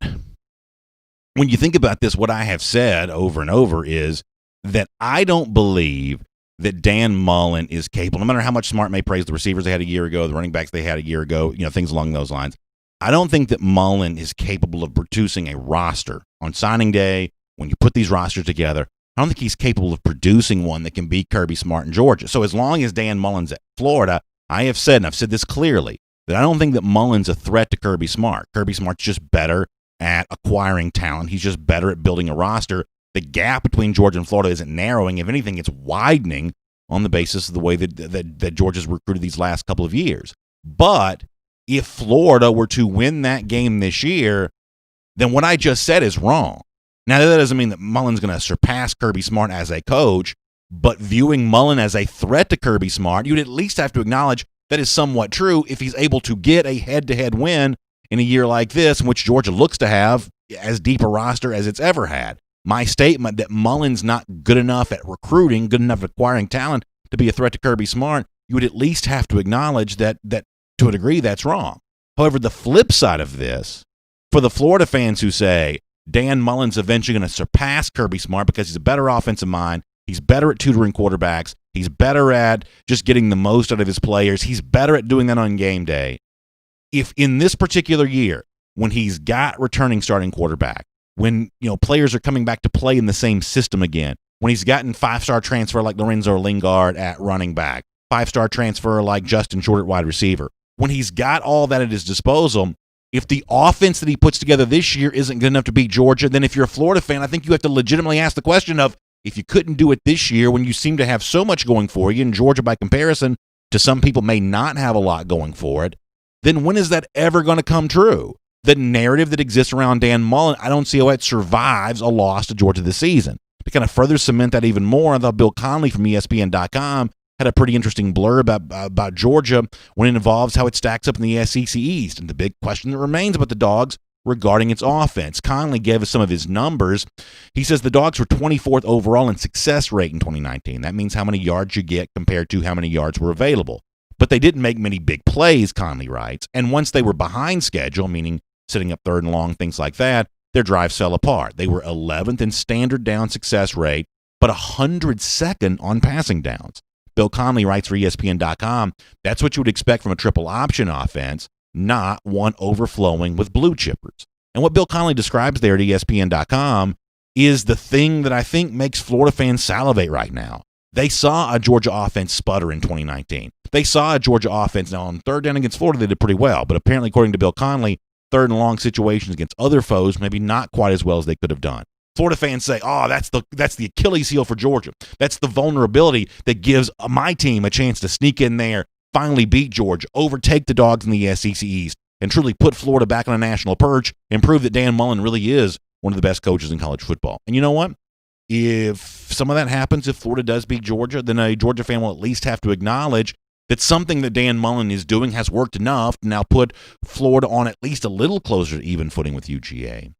you think about this, what I have said over and over is that I don't believe that Dan Mullen is capable, no matter how much Smart may praise the receivers they had a year ago, the running backs they had a year ago, things along those lines. I don't think that Mullen is capable of producing a roster on signing day. When you put these rosters together, I don't think he's capable of producing one that can beat Kirby Smart in Georgia. So as long as Dan Mullen's at Florida, I have said, and I've said this clearly, that I don't think that Mullen's a threat to Kirby Smart. Kirby Smart's just better at acquiring talent. He's just better at building a roster. The gap between Georgia and Florida isn't narrowing. If anything, it's widening on the basis of the way that Georgia's recruited these last couple of years. But if Florida were to win that game this year, then what I just said is wrong. Now, that doesn't mean that Mullen's going to surpass Kirby Smart as a coach, but viewing Mullen as a threat to Kirby Smart, you'd at least have to acknowledge that is somewhat true if he's able to get a head-to-head win in a year like this, in which Georgia looks to have as deep a roster as it's ever had. My statement that Mullen's not good enough at recruiting, good enough at acquiring talent to be a threat to Kirby Smart, you would at least have to acknowledge that to a degree that's wrong. However, the flip side of this, for the Florida fans who say Dan Mullen's eventually going to surpass Kirby Smart because he's a better offensive mind, he's better at tutoring quarterbacks, He's better at just getting the most out of his players. He's better at doing that on game day. If in this particular year, when he's got returning starting quarterback, when players are coming back to play in the same system again, when he's gotten 5-star transfer like Lorenzo Lingard at running back, 5-star transfer like Justin Short at wide receiver, when he's got all that at his disposal, if the offense that he puts together this year isn't good enough to beat Georgia, then if you're a Florida fan, I think you have to legitimately ask the question of, if you couldn't do it this year when you seem to have so much going for you, and Georgia by comparison to some people may not have a lot going for it, then when is that ever going to come true? The narrative that exists around Dan Mullen, I don't see how it survives a loss to Georgia this season. To kind of further cement that even more, I thought Bill Connelly from ESPN.com had a pretty interesting blurb about Georgia when it involves how it stacks up in the SEC East. And the big question that remains about the Dogs regarding its offense. Connelly gave us some of his numbers. He says the Dogs were 24th overall in success rate in 2019. That means how many yards you get compared to how many yards were available. But they didn't make many big plays, Connelly writes. And once they were behind schedule, meaning setting up third and long, things like that, their drives fell apart. They were 11th in standard down success rate, but 102nd on passing downs. Bill Connelly writes for ESPN.com, that's what you would expect from a triple option offense, not one overflowing with blue chippers. And what Bill Connelly describes there at ESPN.com is the thing that I think makes Florida fans salivate right now. They saw a Georgia offense sputter in 2019. They saw a Georgia offense. Now, on third down against Florida, they did pretty well. But apparently, according to Bill Connelly, third and long situations against other foes, maybe not quite as well as they could have done. Florida fans say, that's the Achilles heel for Georgia. That's the vulnerability that gives my team a chance to sneak in there, finally beat Georgia, overtake the Dogs in the SEC East, and truly put Florida back on a national perch and prove that Dan Mullen really is one of the best coaches in college football. And you know what? If some of that happens, if Florida does beat Georgia, then a Georgia fan will at least have to acknowledge that something that Dan Mullen is doing has worked enough to now put Florida on at least a little closer to even footing with UGA.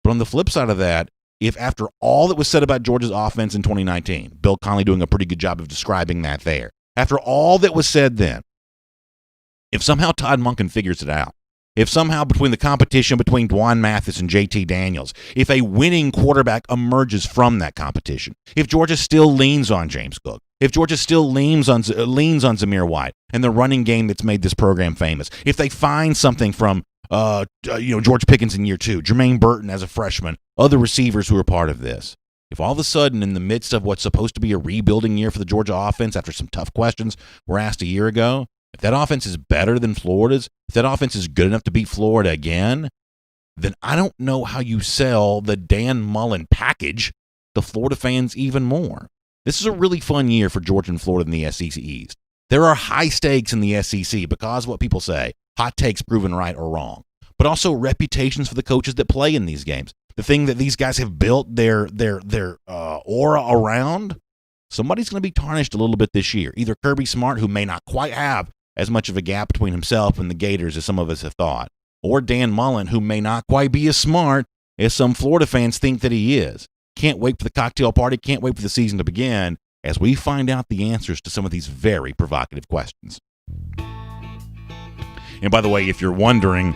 But on the flip side of that, if after all that was said about Georgia's offense in 2019, Bill Connelly doing a pretty good job of describing that there, after all that was said then, if somehow Todd Monken figures it out, if somehow between the competition between Dwan Mathis and JT Daniels, if a winning quarterback emerges from that competition, if Georgia still leans on James Cook, if Georgia still leans on Zamir White and the running game that's made this program famous, if they find something from George Pickens in year 2, Jermaine Burton as a freshman, other receivers who are part of this, if all of a sudden in the midst of what's supposed to be a rebuilding year for the Georgia offense after some tough questions were asked a year ago, if that offense is better than Florida's, if that offense is good enough to beat Florida again, then I don't know how you sell the Dan Mullen package to Florida fans even more. This is a really fun year for Georgia and Florida in the SEC East. There are high stakes in the SEC because of what people say, hot takes proven right or wrong, but also reputations for the coaches that play in these games. The thing that these guys have built their aura around, somebody's going to be tarnished a little bit this year. Either Kirby Smart, who may not quite have as much of a gap between himself and the Gators as some of us have thought, or Dan Mullen, who may not quite be as smart as some Florida fans think that he is. Can't wait for the cocktail party, can't wait for the season to begin as we find out the answers to some of these very provocative questions. And by the way, if you're wondering,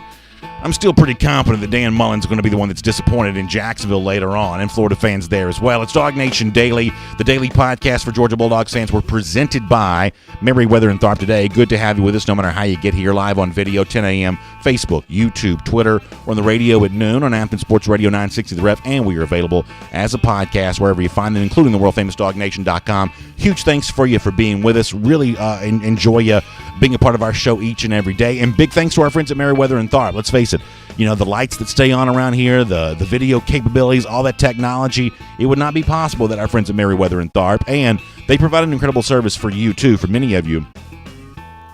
I'm still pretty confident that Dan Mullen's going to be the one that's disappointed in Jacksonville later on, and Florida fans there as well. It's DawgNation Daily, the daily podcast for Georgia Bulldogs fans. We're presented by Merriweather and Tharp today. Good to have you with us no matter how you get here. Live on video, 10 a.m., Facebook, YouTube, Twitter, or on the radio at noon on Athens Sports Radio 960 The Ref, and we are available as a podcast wherever you find them, including the world-famous DawgNation.com. Huge thanks for you for being with us. Really enjoy you being a part of our show each and every day. And big thanks to our friends at Merriweather and Tharp. Let's face it, the lights that stay on around here, the video capabilities, all that technology, it would not be possible that our friends at Merriweather and Tharp, and they provide an incredible service for you, too, for many of you.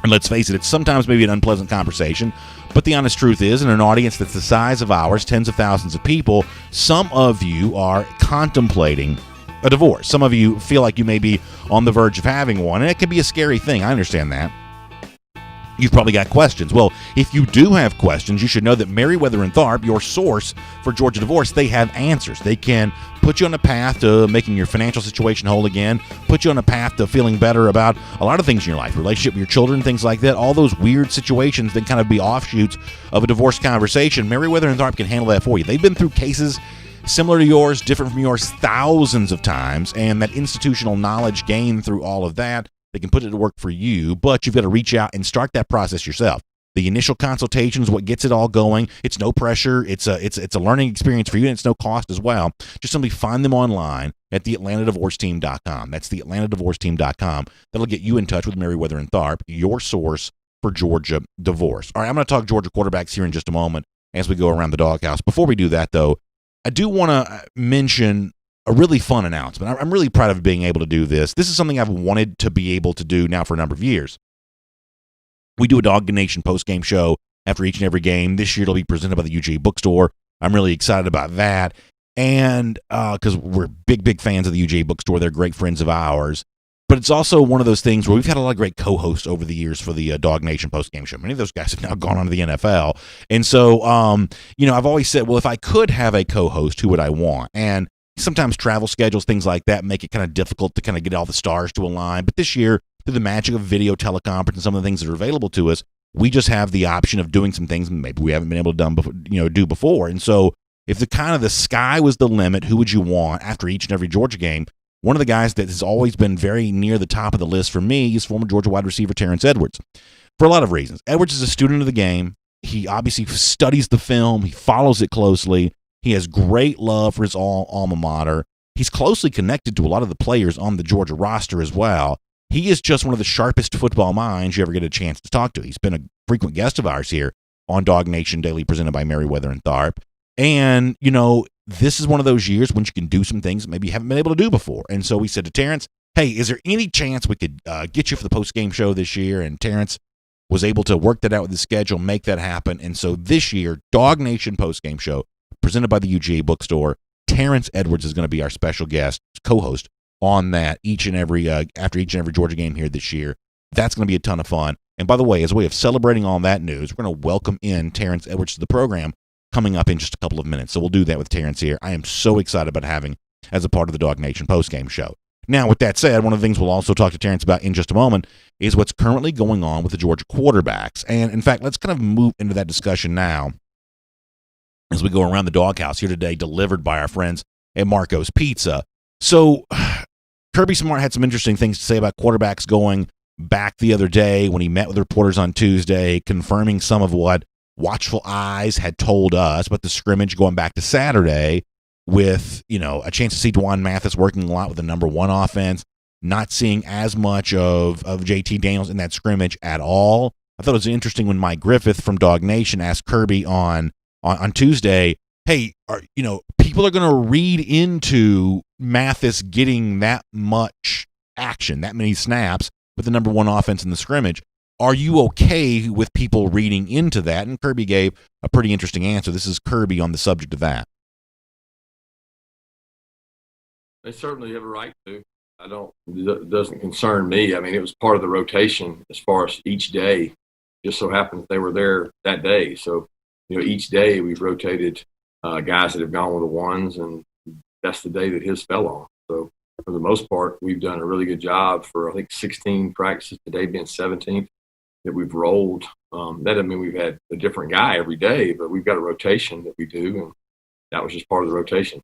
And let's face it, it's sometimes maybe an unpleasant conversation, but the honest truth is, in an audience that's the size of ours, tens of thousands of people, some of you are contemplating a divorce. Some of you feel like you may be on the verge of having one, and it can be a scary thing. I understand that. You've probably got questions. Well, if you do have questions, you should know that Merriweather and Tharp, your source for Georgia divorce, they have answers. They can put you on a path to making your financial situation whole again, put you on a path to feeling better about a lot of things in your life, relationship with your children, things like that, all those weird situations that kind of be offshoots of a divorce conversation. Merriweather and Tharp can handle that for you. They've been through cases similar to yours, different from yours thousands of times, and that institutional knowledge gained through all of that, they can put it to work for you, but you've got to reach out and start that process yourself. The initial consultation is what gets it all going. It's no pressure. It's a learning experience for you, and it's no cost as well. Just simply find them online at theatlantadivorceteam.com. That's theatlantadivorceteam.com. That'll get you in touch with Meriwether and Tharp, your source for Georgia divorce. All right, I'm going to talk Georgia quarterbacks here in just a moment as we go around the doghouse. Before we do that, though, I do want to mention a really fun announcement. I'm really proud of being able to do this. This is something I've wanted to be able to do now for a number of years. We do a DawgNation post-game show after each and every game. This year it'll be presented by the UGA Bookstore. I'm really excited about that. And because we're big fans of the UGA Bookstore. They're great friends of ours. But it's also one of those things where we've had a lot of great co-hosts over the years for the DawgNation post-game show. Many of those guys have now gone on to the NFL. And so, I've always said, well, if I could have a co-host, who would I want? And sometimes travel schedules, things like that, make it kind of difficult to kind of get all the stars to align. But this year, through the magic of video teleconference and some of the things that are available to us, we just have the option of doing some things maybe we haven't been able to do before. And so if the sky was the limit, who would you want after each and every Georgia game? One of the guys that has always been very near the top of the list for me is former Georgia wide receiver Terrence Edwards, for a lot of reasons. Edwards is a student of the game. He obviously studies the film. He follows it closely. He has great love for his alma mater. He's closely connected to a lot of the players on the Georgia roster as well. He is just one of the sharpest football minds you ever get a chance to talk to. He's been a frequent guest of ours here on DawgNation Daily, presented by Meriwether and Tharp. And, this is one of those years when you can do some things maybe you haven't been able to do before. And so we said to Terrence, hey, is there any chance we could get you for the post-game show this year? And Terrence was able to work that out with his schedule, make that happen. And so this year, DawgNation post-game show, presented by the UGA Bookstore, Terrence Edwards is going to be our special guest, co-host on that after each and every Georgia game here this year. That's going to be a ton of fun. And by the way, as a way of celebrating all that news, we're going to welcome in Terrence Edwards to the program coming up in just a couple of minutes. So we'll do that with Terrence here. I am so excited about having as a part of the DawgNation postgame show. Now, with that said, one of the things we'll also talk to Terrence about in just a moment is what's currently going on with the Georgia quarterbacks. And in fact, let's kind of move into that discussion now as we go around the doghouse here today, delivered by our friends at Marco's Pizza. So Kirby Smart had some interesting things to say about quarterbacks going back the other day when he met with reporters on Tuesday, confirming some of what watchful eyes had told us about the scrimmage going back to Saturday with, a chance to see Dwan Mathis working a lot with the number one offense, not seeing as much of JT Daniels in that scrimmage at all. I thought it was interesting when Mike Griffith from DawgNation asked Kirby on Tuesday, hey, people are going to read into Mathis getting that much action, that many snaps with the number one offense in the scrimmage. Are you okay with people reading into that? And Kirby gave a pretty interesting answer. This is Kirby on the subject of that. They certainly have a right to. It doesn't concern me. I mean, it was part of the rotation as far as each day. Just so happens they were there that day. So, each day we've rotated guys that have gone with the ones, and that's the day that his fell on. So, for the most part, we've done a really good job for, I think, 16 practices, today being 17th, that we've rolled. That doesn't mean we've had a different guy every day, but we've got a rotation that we do, and that was just part of the rotation.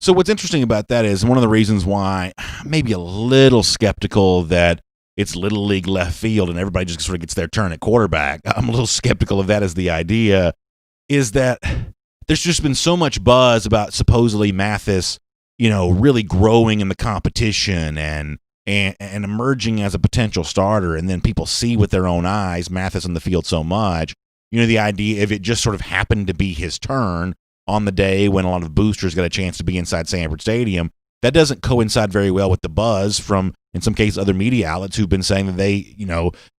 So what's interesting about that is one of the reasons why I'm maybe a little skeptical that it's Little League left field and everybody just sort of gets their turn at quarterback. I'm a little skeptical of that as the idea is that there's just been so much buzz about supposedly Mathis, really growing in the competition and emerging as a potential starter. And then people see with their own eyes Mathis on the field so much, the idea if it just sort of happened to be his turn on the day when a lot of boosters got a chance to be inside Sanford Stadium, that doesn't coincide very well with the buzz from, in some cases, other media outlets who've been saying that they,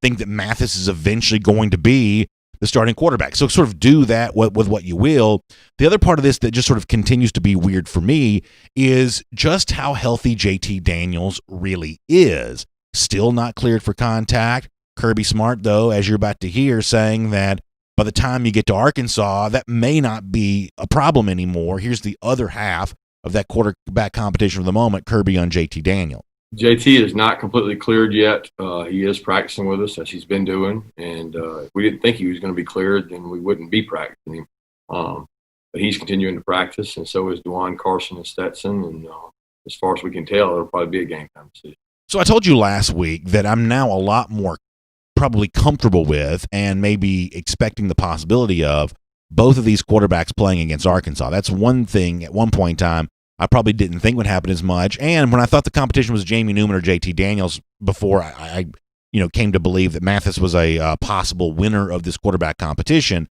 think that Mathis is eventually going to be the starting quarterback. So sort of do that with what you will. The other part of this that just sort of continues to be weird for me is just how healthy JT Daniels really is. Still not cleared for contact. Kirby Smart, though, as you're about to hear, saying that by the time you get to Arkansas, that may not be a problem anymore. Here's the other half of that quarterback competition for the moment, Kirby on JT Daniels. JT is not completely cleared yet. He is practicing with us, as he's been doing. And if we didn't think he was going to be cleared, then we wouldn't be practicing him. But he's continuing to practice, and so is Dwan, Carson, and Stetson. And as far as we can tell, it'll probably be a game time decision. So I told you last week that I'm now a lot more probably comfortable with and maybe expecting the possibility of both of these quarterbacks playing against Arkansas. That's one thing at one point in time I probably didn't think would happen as much. And when I thought the competition was Jamie Newman or JT Daniels before I came to believe that Mathis was a possible winner of this quarterback competition,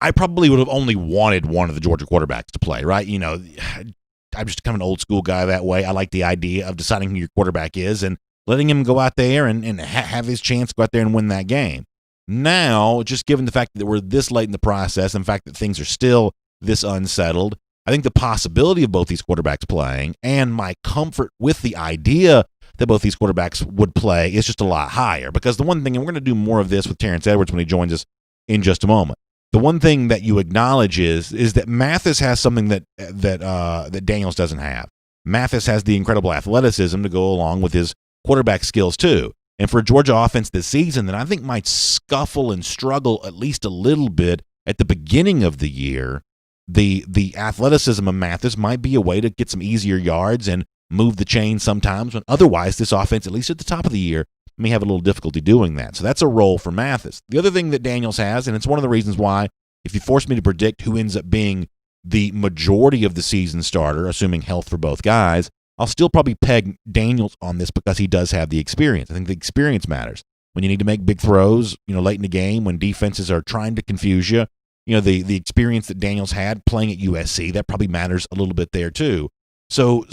I probably would have only wanted one of the Georgia quarterbacks to play, right? I'm just kind of an old school guy that way. I like the idea of deciding who your quarterback is and letting him go out there and have his chance to go out there and win that game. Now, just given the fact that we're this late in the process and the fact that things are still this unsettled, I think the possibility of both these quarterbacks playing and my comfort with the idea that both these quarterbacks would play is just a lot higher. Because the one thing, and we're going to do more of this with Terrence Edwards when he joins us in just a moment, the one thing that you acknowledge is that Mathis has something that Daniels doesn't have. Mathis has the incredible athleticism to go along with his quarterback skills too. And for a Georgia offense this season that I think might scuffle and struggle at least a little bit at the beginning of the year, the athleticism of Mathis might be a way to get some easier yards and move the chain sometimes when otherwise this offense, at least at the top of the year, may have a little difficulty doing that. So that's a role for Mathis. The other thing that Daniels has, and it's one of the reasons why, if you force me to predict who ends up being the majority of the season starter, assuming health for both guys, I'll still probably peg Daniels on this because he does have the experience. I think the experience matters. When you need to make big throws, late in the game, when defenses are trying to confuse you, the experience that Daniels had playing at USC, that probably matters a little bit there too. So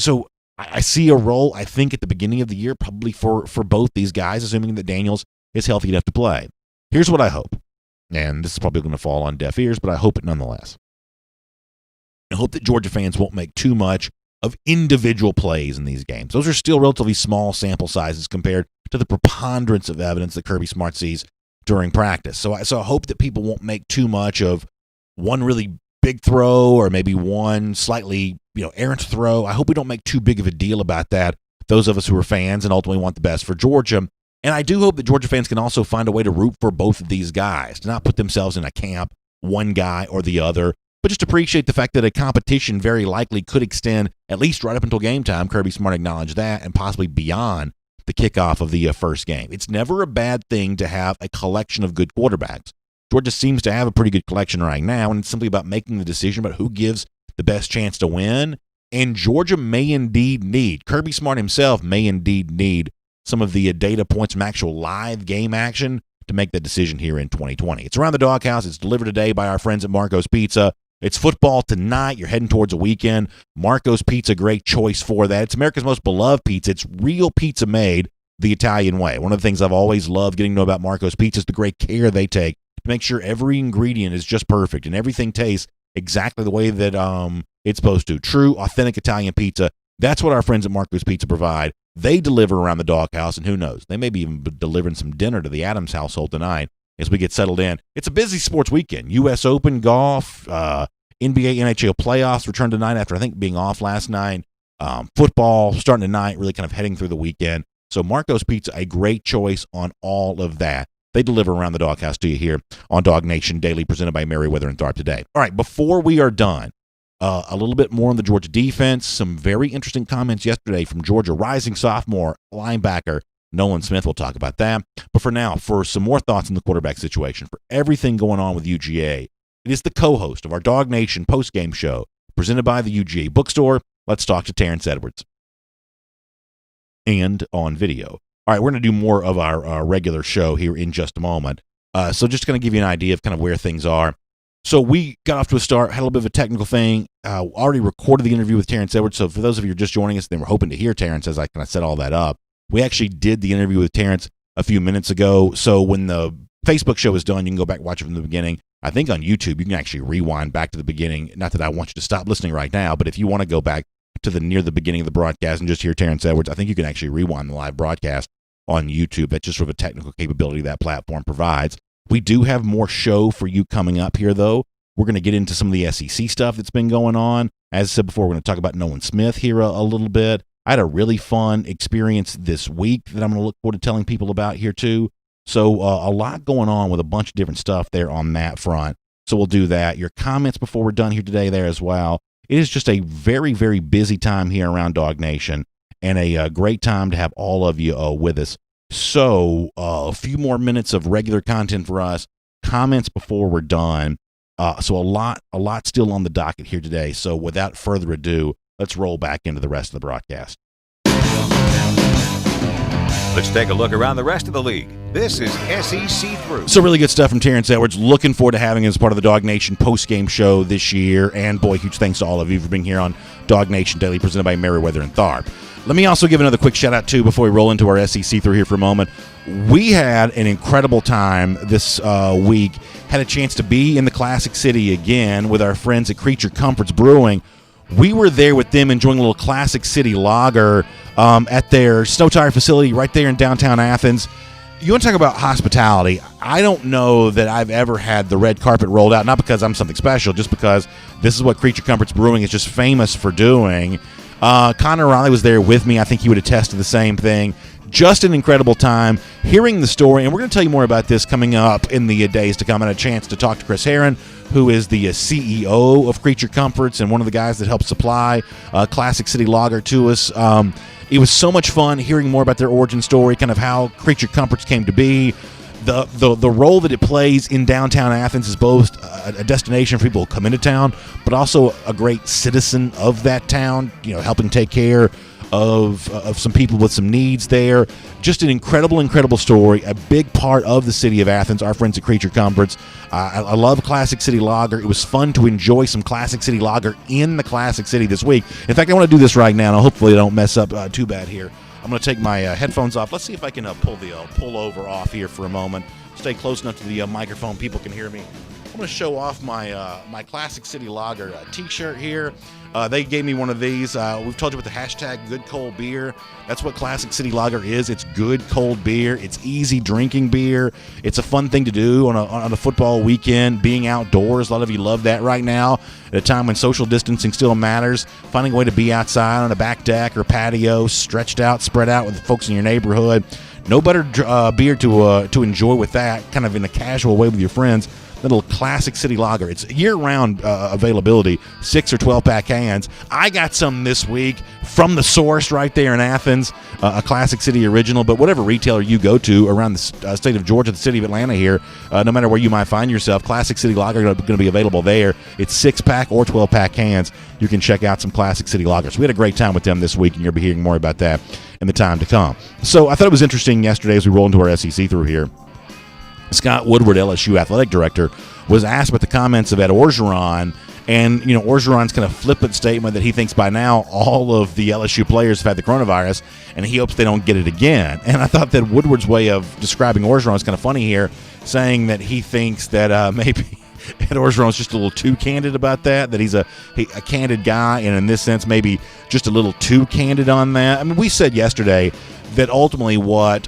I see a role, I think, at the beginning of the year, probably for both these guys, assuming that Daniels is healthy enough to play. Here's what I hope, and this is probably going to fall on deaf ears, but I hope it nonetheless. I hope that Georgia fans won't make too much of individual plays in these games. Those are still relatively small sample sizes compared to the preponderance of evidence that Kirby Smart sees during practice. So I hope that people won't make too much of one really big throw or maybe one slightly errant throw. I hope we don't make too big of a deal about that, those of us who are fans and ultimately want the best for Georgia. And I do hope that Georgia fans can also find a way to root for both of these guys, to not put themselves in a camp, one guy or the other, but just appreciate the fact that a competition very likely could extend at least right up until game time. Kirby Smart acknowledged that, and possibly beyond the kickoff of the first game. It's never a bad thing to have a collection of good quarterbacks. Georgia seems to have a pretty good collection right now, and it's simply about making the decision about who gives the best chance to win. And Georgia may indeed need, Kirby Smart himself may indeed need some of the data points from actual live game action to make that decision here in 2020. It's Around the Doghouse. It's delivered today by our friends at Marco's Pizza. It's football tonight. You're heading towards a weekend. Marco's Pizza, great choice for that. It's America's most beloved pizza. It's real pizza made the Italian way. One of the things I've always loved getting to know about Marco's Pizza is the great care they take to make sure every ingredient is just perfect and everything tastes exactly the way that it's supposed to. True, authentic Italian pizza. That's what our friends at Marco's Pizza provide. They deliver around the doghouse, and who knows, they may be even delivering some dinner to the Adams household tonight as we get settled in. It's a busy sports weekend. U.S. Open, golf, NBA, NHL playoffs return tonight after I think being off last night. Football starting tonight, really kind of heading through the weekend. So Marco's Pizza, a great choice on all of that. They deliver around the doghouse to you here on DawgNation Daily, presented by Merriweather and Tharp today. All right, before we are done, a little bit more on the Georgia defense. Some very interesting comments yesterday from Georgia rising sophomore linebacker Nolan Smith. We'll talk about that. But for now, for some more thoughts on the quarterback situation, for everything going on with UGA, it is the co-host of our DawgNation postgame show, presented by the UGA bookstore. Let's talk to Terrence Edwards. And on video. All right, we're going to do more of our regular show here in just a moment. So just going to give you an idea of kind of where things are. So we got off to a start, had a little bit of a technical thing, already recorded the interview with Terrence Edwards. So for those of you who are just joining us, they were hoping to hear Terrence as I kind of set all that up. We actually did the interview with Terrence a few minutes ago. So when the Facebook show is done, you can go back and watch it from the beginning. I think on YouTube, you can actually rewind back to the beginning. Not that I want you to stop listening right now, but if you want to go back to near the beginning of the broadcast and just hear Terrence Edwards, I think you can actually rewind the live broadcast on YouTube. That's just sort of a technical capability that platform provides. We do have more show for you coming up here, though. We're going to get into some of the SEC stuff that's been going on. As I said before, we're going to talk about Nolan Smith here a little bit. I had a really fun experience this week that I'm going to look forward to telling people about here, too. So a lot going on with a bunch of different stuff there on that front. So we'll do that. Your comments before we're done here today there as well. It is just a very, very busy time here around Dog Nation, and a great time to have all of you with us. So a few more minutes of regular content for us. Comments before we're done. So a lot still on the docket here today. So without further ado, let's roll back into the rest of the broadcast. Let's take a look around the rest of the league. This is SEC Through. So really good stuff from Terrence Edwards. Looking forward to having him as part of the Dog Nation post-game show this year. And boy, huge thanks to all of you for being here on DawgNation Daily, presented by Merriweather and Tharp. Let me also give another quick shout-out, too, before we roll into our SEC Through here for a moment. We had an incredible time this week. Had a chance to be in the Classic City again with our friends at Creature Comforts Brewing. We were there with them enjoying a little Classic City lager at their snow tire facility right there in downtown Athens. You want to talk about hospitality? I don't know that I've ever had the red carpet rolled out, not because I'm something special, just because this is what Creature Comforts Brewing is just famous for doing. Connor Riley was there with me. I think he would attest to the same thing. Just an incredible time hearing the story, and we're going to tell you more about this coming up in the days to come. I had a chance to talk to Chris Herron, who is the CEO of Creature Comforts and one of the guys that helped supply Classic City Lager to us. It was so much fun hearing more about their origin story, kind of how Creature Comforts came to be. The role that it plays in downtown Athens is both a destination for people who come into town, but also a great citizen of that town, helping take care of some people with some needs there. Just an incredible story, a big part of the city of Athens, our friends at Creature Comforts. I love Classic City Lager. It was fun to enjoy some Classic City Lager in the Classic City this week. In fact, I want to do this right now, and hopefully I don't mess up too bad here. I'm going to take my headphones off. Let's see if I can pull the pullover off here for a moment. Stay close enough to the microphone, people can hear me. I'm going to show off my Classic City Lager t-shirt here. They gave me one of these. We've told you about the hashtag Good Cold Beer. That's what Classic City Lager is. It's good cold beer. It's easy drinking beer. It's a fun thing to do on a football weekend, being outdoors. A lot of you love that right now at a time when social distancing still matters. Finding a way to be outside on a back deck or patio, stretched out, spread out with the folks in your neighborhood. No better beer to enjoy with that, kind of in a casual way with your friends. Little Classic City Lager. It's year-round availability, 6 or 12-pack cans. I got some this week from the source right there in Athens, a Classic City original. But whatever retailer you go to around the state of Georgia, the city of Atlanta here, no matter where you might find yourself, Classic City Lager is going to be available there. It's 6-pack or 12-pack cans. You can check out some Classic City Lagers. We had a great time with them this week, and you'll be hearing more about that in the time to come. So I thought it was interesting yesterday as we roll into our SEC through here. Scott Woodward, LSU athletic director, was asked about the comments of Ed Orgeron, and Orgeron's kind of flippant statement that he thinks by now all of the LSU players have had the coronavirus, and he hopes they don't get it again. And I thought that Woodward's way of describing Orgeron is kind of funny here, saying that he thinks that maybe Ed Orgeron's just a little too candid about that he's a candid guy, and in this sense maybe just a little too candid on that. I mean, we said yesterday that ultimately what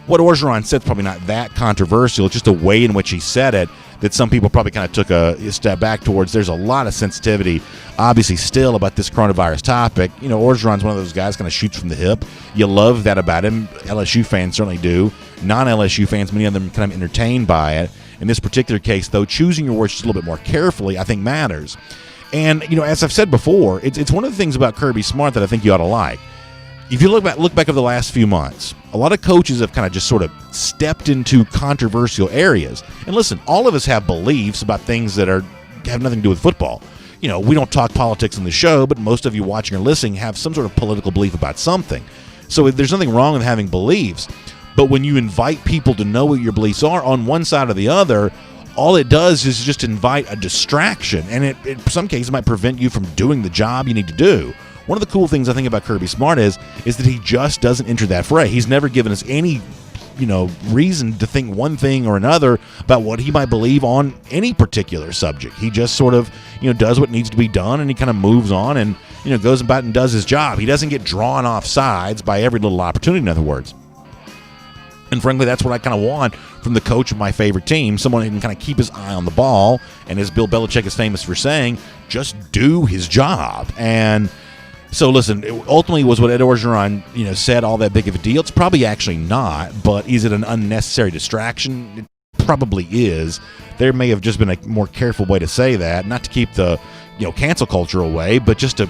Orgeron said is probably not that controversial. It's just the way in which he said it that some people probably kind of took a step back towards. There's a lot of sensitivity, obviously, still about this coronavirus topic. Orgeron's one of those guys kind of shoots from the hip. You love that about him. LSU fans certainly do. Non-LSU fans, many of them kind of entertained by it. In this particular case, though, choosing your words just a little bit more carefully, I think, matters. And, as I've said before, it's one of the things about Kirby Smart that I think you ought to like. If you look back over the last few months, a lot of coaches have kind of just sort of stepped into controversial areas. And listen, all of us have beliefs about things that have nothing to do with football. We don't talk politics on the show, but most of you watching or listening have some sort of political belief about something. So there's nothing wrong with having beliefs. But when you invite people to know what your beliefs are on one side or the other, all it does is just invite a distraction. And it in some cases might prevent you from doing the job you need to do. One of the cool things I think about Kirby Smart is that he just doesn't enter that fray. He's never given us any, reason to think one thing or another about what he might believe on any particular subject. He just sort of, does what needs to be done, and he kind of moves on and, goes about and does his job. He doesn't get drawn off sides by every little opportunity, in other words. And frankly, that's what I kind of want from the coach of my favorite team, someone who can kind of keep his eye on the ball, and as Bill Belichick is famous for saying, just do his job. And so listen, ultimately was what Ed Orgeron, said all that big of a deal? It's probably actually not, but is it an unnecessary distraction? It probably is. There may have just been a more careful way to say that, not to keep the cancel culture away, but just to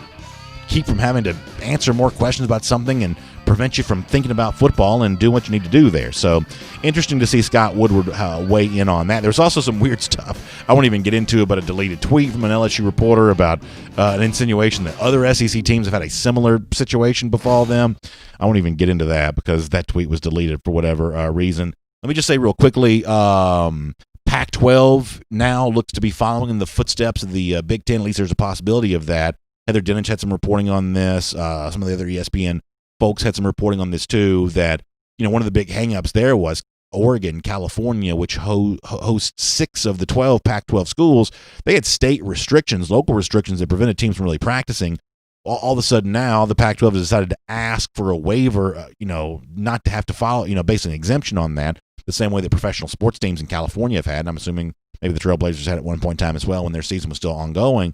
keep from having to answer more questions about something and prevent you from thinking about football and do what you need to do there. So interesting to see Scott Woodward weigh in on that. There's also some weird stuff I won't even get into, but a deleted tweet from an LSU reporter about an insinuation that other SEC teams have had a similar situation befall them. I won't even get into that because that tweet was deleted for whatever reason. Let me just say real quickly, Pac-12 now looks to be following in the footsteps of the Big Ten. At least there's a possibility of that. Heather Dinich had some reporting on this. Some of the other ESPN folks had some reporting on this too, that one of the big hangups there was Oregon, California, which hosts 6 of the 12 Pac-12 schools. They had state restrictions, local restrictions that prevented teams from really practicing. All of a sudden now the Pac-12 has decided to ask for a waiver, not to have to follow, basically an exemption on that, the same way that professional sports teams in California have had. And I'm assuming maybe the Trailblazers had at one point in time as well when their season was still ongoing.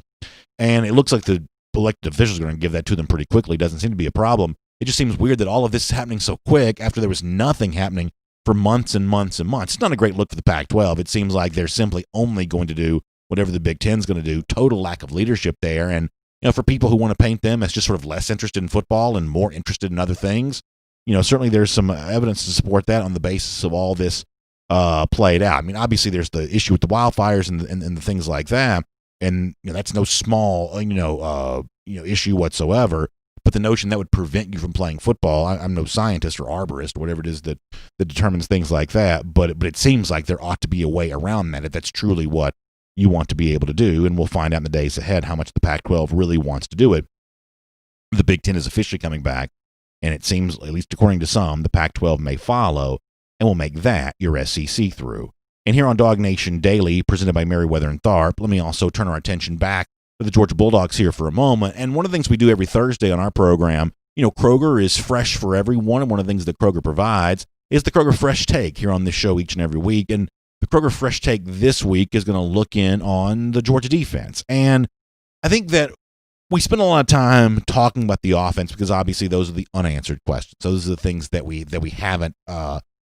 And it looks like the elected officials are going to give that to them pretty quickly. Doesn't seem to be a problem. It just seems weird that all of this is happening so quick after there was nothing happening for months and months and months. It's not a great look for the Pac-12. It seems like they're simply only going to do whatever the Big Ten's going to do. Total lack of leadership there. And, for people who want to paint them as just sort of less interested in football and more interested in other things, certainly there's some evidence to support that on the basis of all this played out. I mean, obviously there's the issue with the wildfires and the things like that. And that's no small, issue whatsoever. But the notion that would prevent you from playing football, I'm no scientist or arborist or whatever it is that determines things like that. But it seems like there ought to be a way around that if that's truly what you want to be able to do. And we'll find out in the days ahead how much the Pac-12 really wants to do it. The Big Ten is officially coming back, and it seems, at least according to some, the Pac-12 may follow, and will make that your SEC through. And here on DawgNation Daily, presented by Merriweather and Tharp, let me also turn our attention back to the Georgia Bulldogs here for a moment. And one of the things we do every Thursday on our program, Kroger is fresh for everyone. And one of the things that Kroger provides is the Kroger Fresh Take here on this show each and every week. And the Kroger Fresh Take this week is going to look in on the Georgia defense. And I think that we spend a lot of time talking about the offense because obviously those are the unanswered questions. Those are the things that we haven't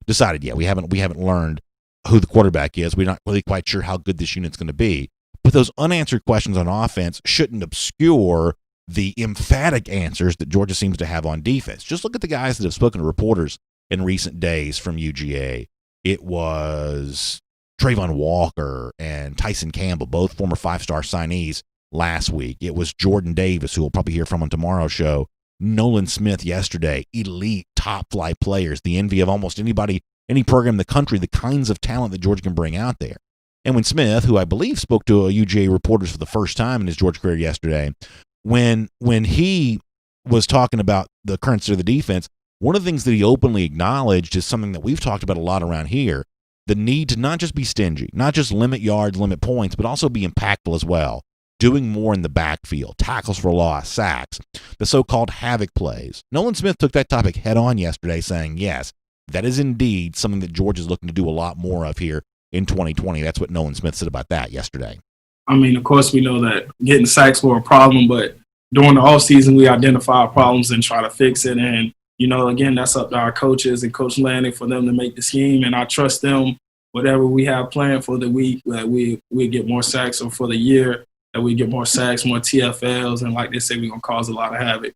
decided yet. We haven't learned who the quarterback is. We're not really quite sure how good this unit's going to be. But those unanswered questions on offense shouldn't obscure the emphatic answers that Georgia seems to have on defense. Just look at the guys that have spoken to reporters in recent days from UGA. It was Trayvon Walker and Tyson Campbell, both former 5-star signees last week. It was Jordan Davis, who we'll probably hear from on tomorrow's show. Nolan Smith yesterday, elite top-flight players, the envy of almost anybody, any program in the country, the kinds of talent that Georgia can bring out there. And when Smith, who I believe spoke to UGA reporters for the first time in his Georgia career yesterday, when he was talking about the current state of the defense, one of the things that he openly acknowledged is something that we've talked about a lot around here, the need to not just be stingy, not just limit yards, limit points, but also be impactful as well, doing more in the backfield, tackles for loss, sacks, the so-called havoc plays. Nolan Smith took that topic head on yesterday, saying, yes, that is indeed something that Georgia's looking to do a lot more of here in 2020. That's what Nolan Smith said about that yesterday. I mean, of course, we know that getting sacks were a problem, but during the offseason, we identify problems and try to fix it. And, again, that's up to our coaches and Coach Lanning for them to make the scheme. And I trust them, whatever we have planned for the week, that we get more sacks, or for the year, that we get more sacks, more TFLs. And like they say, we're going to cause a lot of havoc.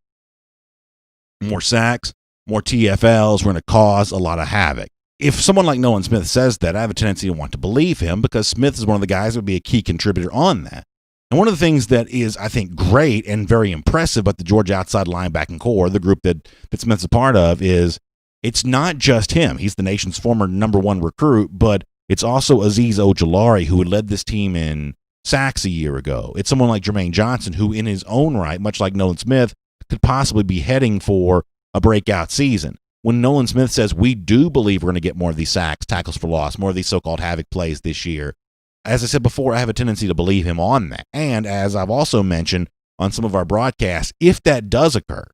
More sacks, more TFLs, we're going to cause a lot of havoc. If someone like Nolan Smith says that, I have a tendency to want to believe him because Smith is one of the guys that would be a key contributor on that. And one of the things that is, I think, great and very impressive about the Georgia outside linebacking core, the group that Smith's a part of, is it's not just him. He's the nation's former number one recruit, but it's also Azeez Ojulari, who had led this team in sacks a year ago. It's someone like Jermaine Johnson, who in his own right, much like Nolan Smith, could possibly be heading for a breakout season. When Nolan Smith says we do believe we're going to get more of these sacks, tackles for loss, more of these so-called havoc plays this year, as I said before, I have a tendency to believe him on that. And as I've also mentioned on some of our broadcasts, if that does occur,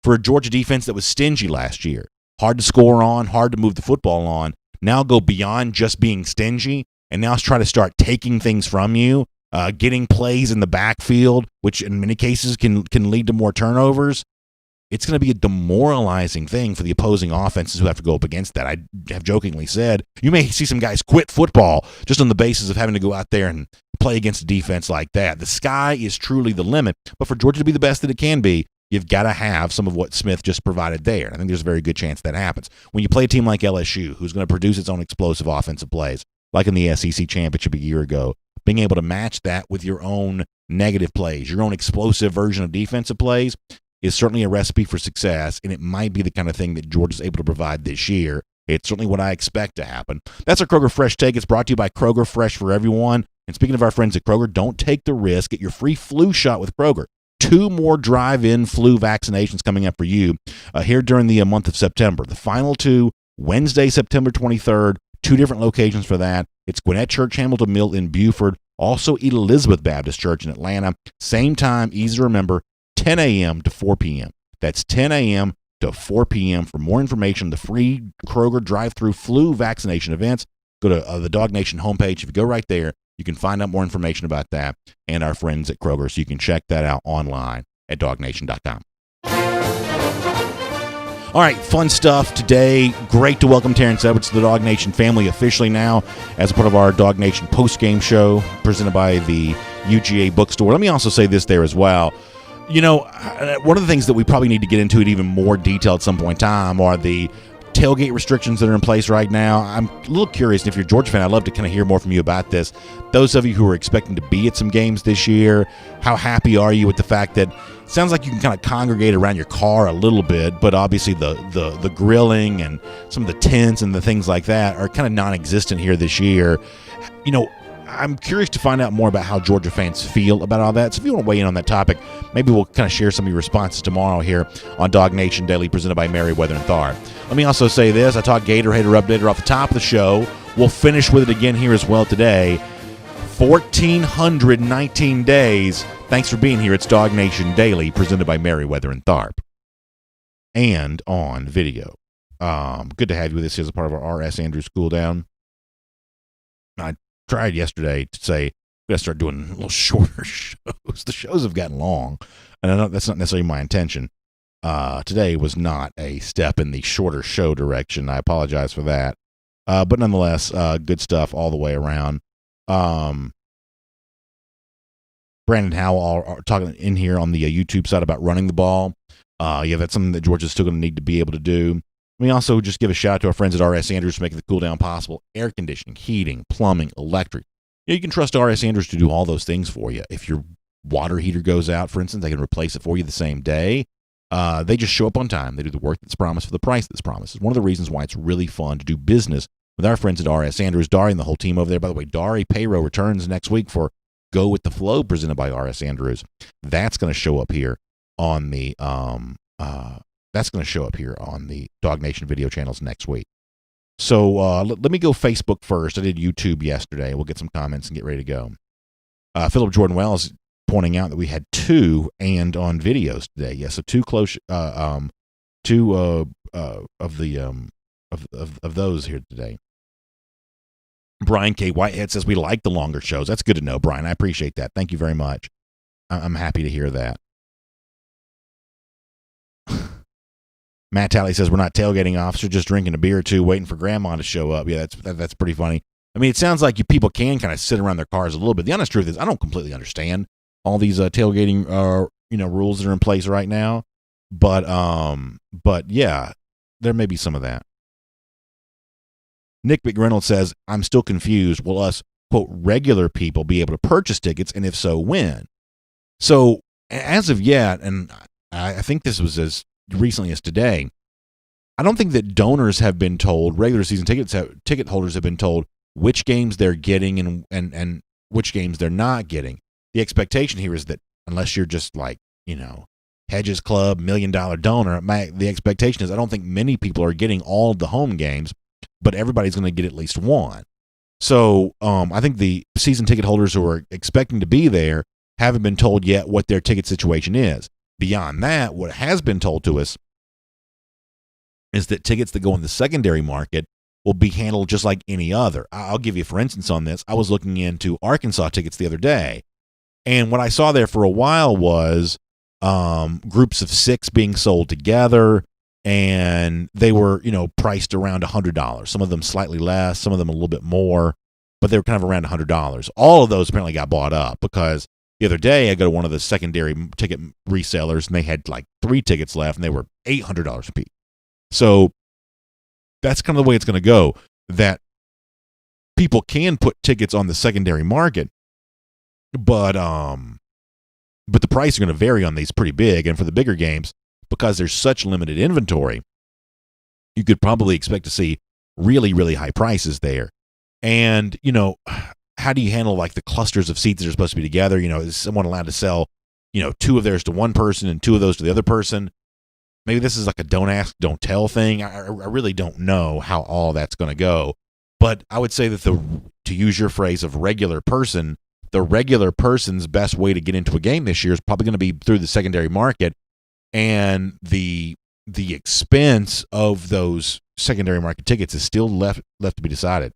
for a Georgia defense that was stingy last year, hard to score on, hard to move the football on, now go beyond just being stingy and now try to start taking things from you, getting plays in the backfield, which in many cases can lead to more turnovers. it's going to be a demoralizing thing for the opposing offenses who have to go up against that. I have jokingly said you may see some guys quit football just on the basis of having to go out there and play against a defense like that. The sky is truly the limit, but for Georgia to be the best that it can be, you've got to have some of what Smith just provided there. I think there's a very good chance that happens. When you play a team like LSU, who's going to produce its own explosive offensive plays, like in the SEC championship a year ago, being able to match that with your own negative plays, your own explosive version of defensive plays, is certainly a recipe for success, and it might be the kind of thing that Georgia's able to provide this year. It's certainly what I expect to happen. That's our Kroger Fresh Take. It's brought to you by Kroger, fresh for everyone. And speaking of our friends at Kroger, don't take the risk. Get your free flu shot with Kroger. 2 more drive-in flu vaccinations coming up for you here during the month of September. The final 2, Wednesday, September 23rd, 2 different locations for that. It's Gwinnett Church, Hamilton Mill in Buford, also Elizabeth Baptist Church in Atlanta. Same time, easy to remember, 10 a.m. to 4 p.m. That's 10 a.m. to 4 p.m. For more information, the free Kroger drive-through flu vaccination events, go to the DawgNation homepage. If you go right there, you can find out more information about that and our friends at Kroger, so you can check that out online at DawgNation.com. All right, fun stuff today. Great to welcome Terrence Edwards to the DawgNation family officially now as a part of our DawgNation post-game show presented by the UGA bookstore. Let me also say this there as well. You know, one of the things that we probably need to get into in even more detail at some point in time are the tailgate restrictions that are in place right now. I'm a little curious, and if you're a Georgia fan, I'd love to kind of hear more from you about this. Those of you who are expecting to be at some games this year, how happy are you with the fact that it sounds like you can kind of congregate around your car a little bit, but obviously the grilling and some of the tents and the things like that are kind of non-existent here this year. You know, I'm curious to find out more about how Georgia fans feel about all that. So if you want to weigh in on that topic, maybe we'll kind of share some of your responses tomorrow here on DawgNation Daily, presented by Merriweather and Tharp. Let me also say this. I talked Gator Hater Updater off the top of the show. We'll finish with it again here as well today. 1,419 days. Thanks for being here. It's DawgNation Daily, presented by Merriweather and Tharp. And on video. Good to have you with us as a part of our R.S. Andrews Cool Down. I tried yesterday to say we got to start doing a little shorter shows. The shows have gotten long, and I know that's not necessarily my intention. Today was not a step in the shorter show direction. I apologize for that. But nonetheless, good stuff all the way around. Brandon Howell are talking in here on the YouTube side about running the ball. Yeah, that's something that Georgia's still going to need to be able to do. Let me also just give a shout out to our friends at R.S. Andrews for making the cool down possible. Air conditioning, heating, plumbing, electric. You can trust R.S. Andrews to do all those things for you. If your water heater goes out, for instance, they can replace it for you the same day. They just show up on time. They do the work that's promised for the price that's promised. It's one of the reasons why it's really fun to do business with our friends at R.S. Andrews. Dari and the whole team over there. By the way, Dari Payroll returns next week for Go With The Flow, presented by R.S. Andrews. That's going to show up here on the DawgNation video channels next week. So let me go Facebook first. I did YouTube yesterday. We'll get some comments and get ready to go. Philip Jordan Wells pointing out that we had 2 and on videos today. Yeah, so 2 close, 2 of those here today. Brian K. Whitehead says we like the longer shows. That's good to know, Brian. I appreciate that. Thank you very much. I'm happy to hear that. Matt Talley says we're not tailgating, officer, just drinking a beer or 2, waiting for grandma to show up. Yeah, that's pretty funny. I mean, it sounds like you people can kind of sit around their cars a little bit. The honest truth is I don't completely understand all these tailgating rules that are in place right now. But yeah, there may be some of that. Nick McReynolds says, I'm still confused. Will us, quote, regular people be able to purchase tickets, and if so, when? So as of yet, and I think this was as recently as today, I don't think that donors have been told, regular season ticket holders have been told which games they're getting and which games they're not getting. The expectation here is that unless you're just like, Hedges Club, $1 million donor, the expectation is I don't think many people are getting all of the home games, but everybody's going to get at least one. So I think the season ticket holders who are expecting to be there haven't been told yet what their ticket situation is. Beyond that, what has been told to us is that tickets that go in the secondary market will be handled just like any other. I'll give you, for instance, on this. I was looking into Arkansas tickets the other day, and what I saw there for a while was groups of 6 being sold together, and they were, priced around $100. Some of them slightly less, some of them a little bit more, but they were kind of around $100. All of those apparently got bought up because the other day I go to one of the secondary ticket resellers, and they had like 3 tickets left, and they were $800 a piece. So that's kind of the way it's going to go, that people can put tickets on the secondary market, but the price are going to vary on these pretty big. And for the bigger games, because there's such limited inventory, you could probably expect to see really, really high prices there. And, how do you handle like the clusters of seats that are supposed to be together? Is someone allowed to sell, 2 of theirs to one person and 2 of those to the other person? Maybe this is like a don't ask, don't tell thing. I really don't know how all that's going to go. But I would say that to use your phrase of regular person, the regular person's best way to get into a game this year is probably going to be through the secondary market, and the expense of those secondary market tickets is still left to be decided.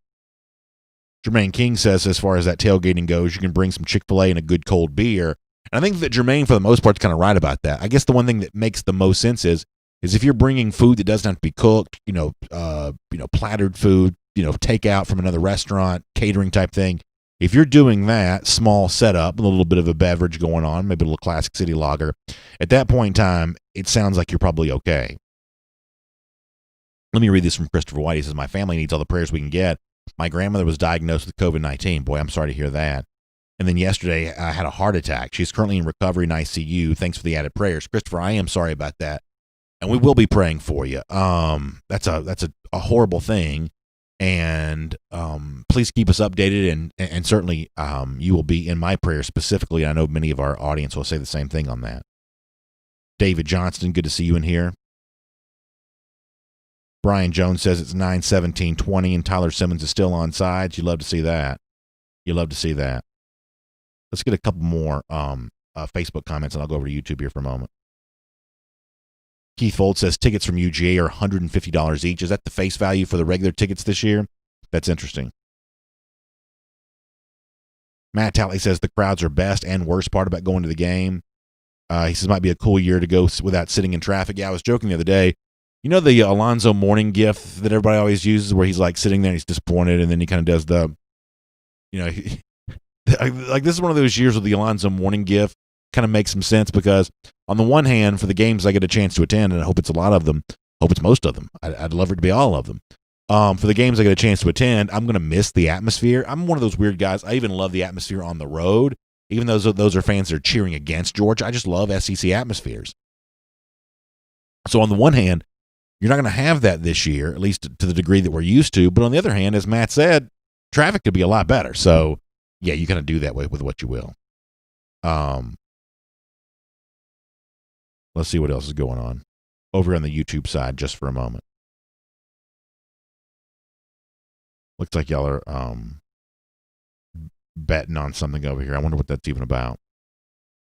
Jermaine King says, as far as that tailgating goes, you can bring some Chick-fil-A and a good cold beer. And I think that Jermaine, for the most part, is kind of right about that. I guess the one thing that makes the most sense is if you're bringing food that doesn't have to be cooked, plattered food, takeout from another restaurant, catering type thing. If you're doing that, small setup, a little bit of a beverage going on, maybe a little Classic City Lager, at that point in time, it sounds like you're probably okay. Let me read this from Christopher White. He says, my family needs all the prayers we can get. My grandmother was diagnosed with COVID-19. Boy, I'm sorry to hear that. And then yesterday, I had a heart attack. She's currently in recovery in ICU. Thanks for the added prayers. Christopher, I am sorry about that. And we will be praying for you. That's a horrible thing. And please keep us updated. And certainly you will be in my prayers specifically. I know many of our audience will say the same thing on that. David Johnston, good to see you in here. Brian Jones says it's 9:17:20 and Tyler Simmons is still on sides. You love to see that. Let's get a couple more Facebook comments, and I'll go over to YouTube here for a moment. Keith Fold says tickets from UGA are $150 each. Is that the face value for the regular tickets this year? That's interesting. Matt Talley says the crowds are best and worst part about going to the game. He says it might be a cool year to go without sitting in traffic. Yeah, I was joking the other day. The Alonzo Mourning gif that everybody always uses where he's like sitting there and he's disappointed, and then he kind of does the, like this is one of those years with the Alonzo Mourning gif kind of makes some sense, because on the one hand, for the games I get a chance to attend, and I hope it's a lot of them, hope it's most of them, I'd love it to be all of them. For the games I get a chance to attend, I'm going to miss the atmosphere. I'm one of those weird guys. I even love the atmosphere on the road, even though those are fans that are cheering against Georgia. I just love SEC atmospheres. So on the one hand, you're not going to have that this year, at least to the degree that we're used to. But on the other hand, as Matt said, traffic could be a lot better. So, yeah, you kind of do that with what you will. Let's see what else is going on over on the YouTube side just for a moment. Looks like y'all are betting on something over here. I wonder what that's even about.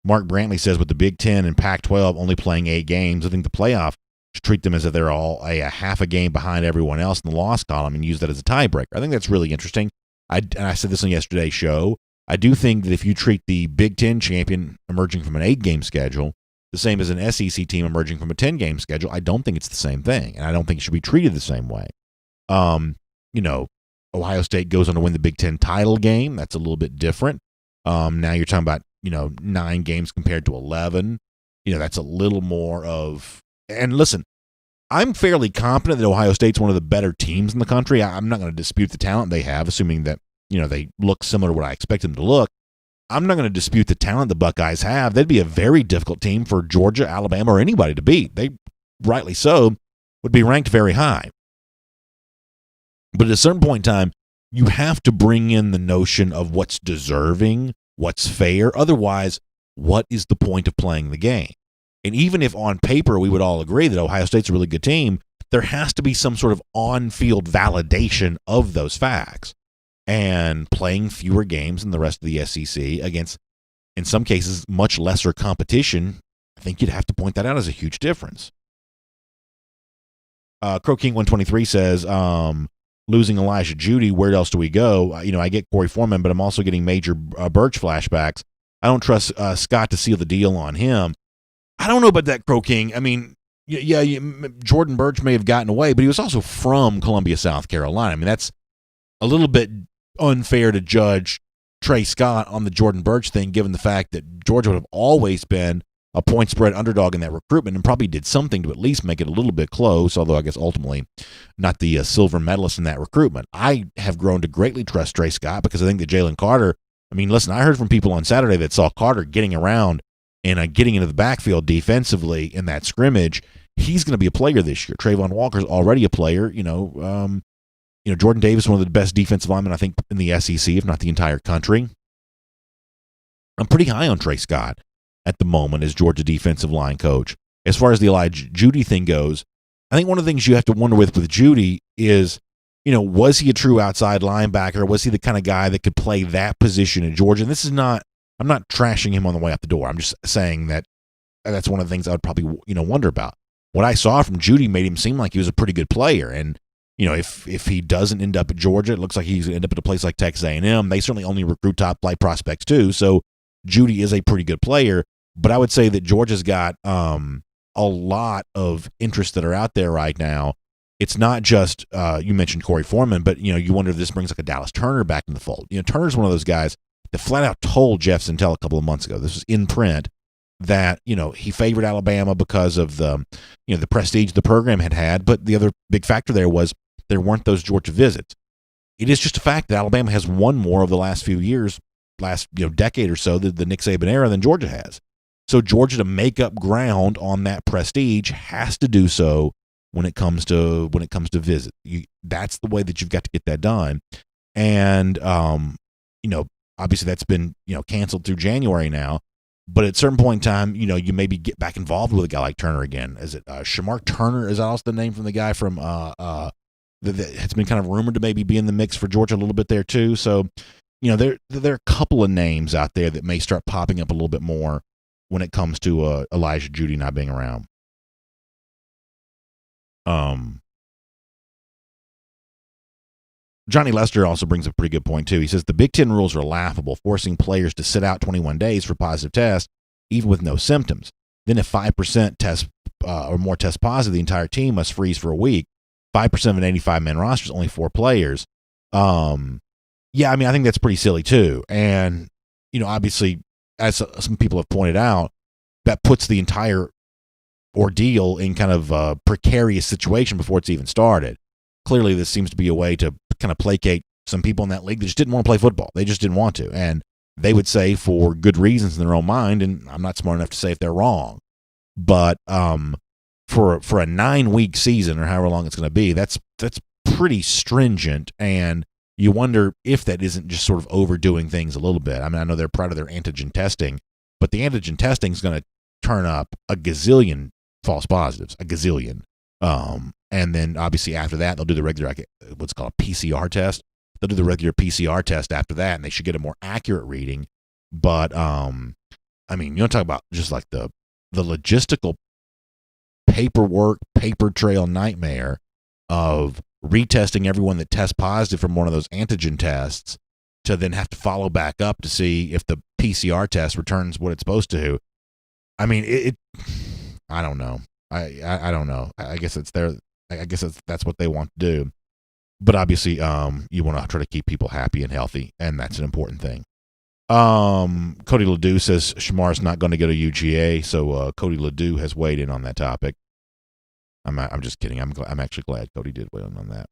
Mark Brantley says with the Big Ten and Pac-12 only playing 8 games, I think the playoff should treat them as if they're all a half a game behind everyone else in the loss column and use that as a tiebreaker. I think that's really interesting. And I said this on yesterday's show. I do think that if you treat the Big Ten champion emerging from an 8-game schedule the same as an SEC team emerging from a 10-game schedule, I don't think it's the same thing, and I don't think it should be treated the same way. Ohio State goes on to win the Big Ten title game. That's a little bit different. Now you're talking about 9 games compared to 11. That's a little more of. And listen, I'm fairly confident that Ohio State's one of the better teams in the country. I'm not going to dispute the talent they have, assuming that, they look similar to what I expect them to look. I'm not going to dispute the talent the Buckeyes have. They'd be a very difficult team for Georgia, Alabama, or anybody to beat. They, rightly so, would be ranked very high. But at a certain point in time, you have to bring in the notion of what's deserving, what's fair. Otherwise, what is the point of playing the game? And even if on paper we would all agree that Ohio State's a really good team, there has to be some sort of on-field validation of those facts. And playing fewer games than the rest of the SEC against, in some cases, much lesser competition, I think you'd have to point that out as a huge difference. Crow King 123 says, losing Elijah Judy, where else do we go? I get Corey Foreman, but I'm also getting Major Birch flashbacks. I don't trust Scott to seal the deal on him. I don't know about that, Crow King. I mean, Jordan Burch may have gotten away, but he was also from Columbia, South Carolina. I mean, that's a little bit unfair to judge Trey Scott on the Jordan Burch thing, given the fact that Georgia would have always been a point spread underdog in that recruitment and probably did something to at least make it a little bit close, although I guess ultimately not the silver medalist in that recruitment. I have grown to greatly trust Trey Scott because I think that Jalen Carter, I mean, listen, I heard from people on Saturday that saw Carter getting around and getting into the backfield defensively in that scrimmage. He's going to be a player this year. Trayvon Walker's already a player. Jordan Davis, one of the best defensive linemen, I think, in the SEC, if not the entire country. I'm pretty high on Trey Scott at the moment as Georgia defensive line coach. As far as the Elijah Jeudy thing goes, I think one of the things you have to wonder with Jeudy is, was he a true outside linebacker? Was he the kind of guy that could play that position in Georgia? And this is not, I'm not trashing him on the way out the door. I'm just saying that that's one of the things I would probably, wonder about. What I saw from Jeudy made him seem like he was a pretty good player. And, if he doesn't end up at Georgia, it looks like he's going to end up at a place like Texas A&M. They certainly only recruit top flight prospects too. So Jeudy is a pretty good player. But I would say that Georgia's got a lot of interests that are out there right now. It's not just, you mentioned Corey Foreman, but, you wonder if this brings like a Dallas Turner back in the fold. Turner's one of those guys that flat out told Jeff Sentell a couple of months ago, this was in print, that, he favored Alabama because of the, the prestige the program had. But the other big factor there was there weren't those Georgia visits. It is just a fact that Alabama has won more over the last few years, last decade or so, the Nick Saban era than Georgia has. So Georgia, to make up ground on that prestige, has to do so when it comes to visit. That's the way that you've got to get that done. And obviously that's been canceled through January now. But at a certain point in time, you maybe get back involved with a guy like Turner again. Is it Shamar Turner? Is that also the name from the guy from that has been kind of rumored to maybe be in the mix for Georgia a little bit there too? So there are a couple of names out there that may start popping up a little bit more when it comes to Elijah Jeudy not being around. Johnny Lester also brings up a pretty good point too. He says the Big Ten rules are laughable, forcing players to sit out 21 days for positive tests, even with no symptoms. Then if 5% test or more test positive, the entire team must freeze for a week. 5% of an 85-man roster is only 4 players. I think that's pretty silly too. And, obviously, as some people have pointed out, that puts the entire ordeal in kind of a precarious situation before it's even started. Clearly, this seems to be a way to kind of placate some people in that league that just didn't want to play football. They just didn't want to. And they would say for good reasons in their own mind, and I'm not smart enough to say if they're wrong. But for a 9-week season or however long it's going to be, that's pretty stringent. And you wonder if that isn't just sort of overdoing things a little bit. I mean, I know they're proud of their antigen testing, but the antigen testing is going to turn up a gazillion false positives, a gazillion. And then obviously after that, they'll do the regular, what's called a PCR test. They'll do the regular PCR test after that, and they should get a more accurate reading. But, talk about just like the logistical paperwork, paper trail nightmare of retesting everyone that tests positive from one of those antigen tests to then have to follow back up to see if the PCR test returns what it's supposed to. I mean, I don't know. I don't know. I guess it's their. I guess that's what they want to do. But obviously, you want to try to keep people happy and healthy, and that's an important thing. Cody Ledoux says Shamar's not going to go to UGA, so Cody Ledoux has weighed in on that topic. I'm just kidding. I'm actually glad Cody did weigh in on that.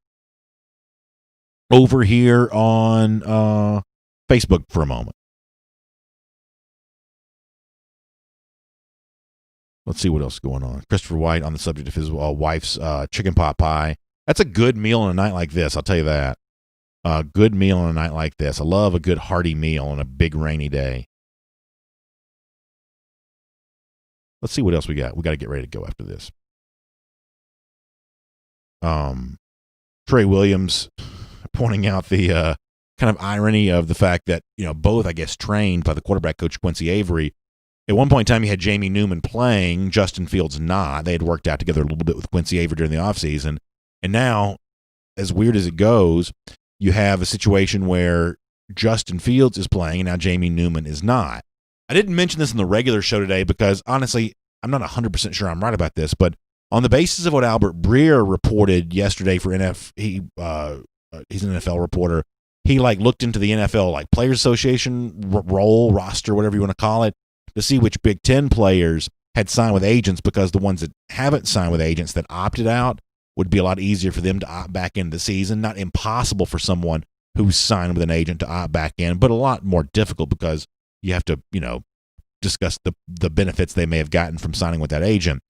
Over here on Facebook for a moment. Let's see what else is going on. Christopher White on the subject of his wife's chicken pot pie. That's a good meal on a night like this, I'll tell you that. A good meal on a night like this. I love a good hearty meal on a big rainy day. Let's see what else we got. We got to get ready to go after this. Trey Williams pointing out the kind of irony of the fact that, both, I guess, trained by the quarterback coach Quincy Avery. At one point in time, you had Jamie Newman playing, Justin Fields not. They had worked out together a little bit with Quincy Avery during the offseason. And now, as weird as it goes, you have a situation where Justin Fields is playing and now Jamie Newman is not. I didn't mention this in the regular show today because, honestly, I'm not 100% sure I'm right about this, but on the basis of what Albert Breer reported yesterday for he's an NFL reporter. He looked into the NFL Players Association roster, whatever you want to call it, to see which Big Ten players had signed with agents, because the ones that haven't signed with agents that opted out would be a lot easier for them to opt back into the season. Not impossible for someone who's signed with an agent to opt back in, but a lot more difficult because you have to, discuss the benefits they may have gotten from signing with that agent.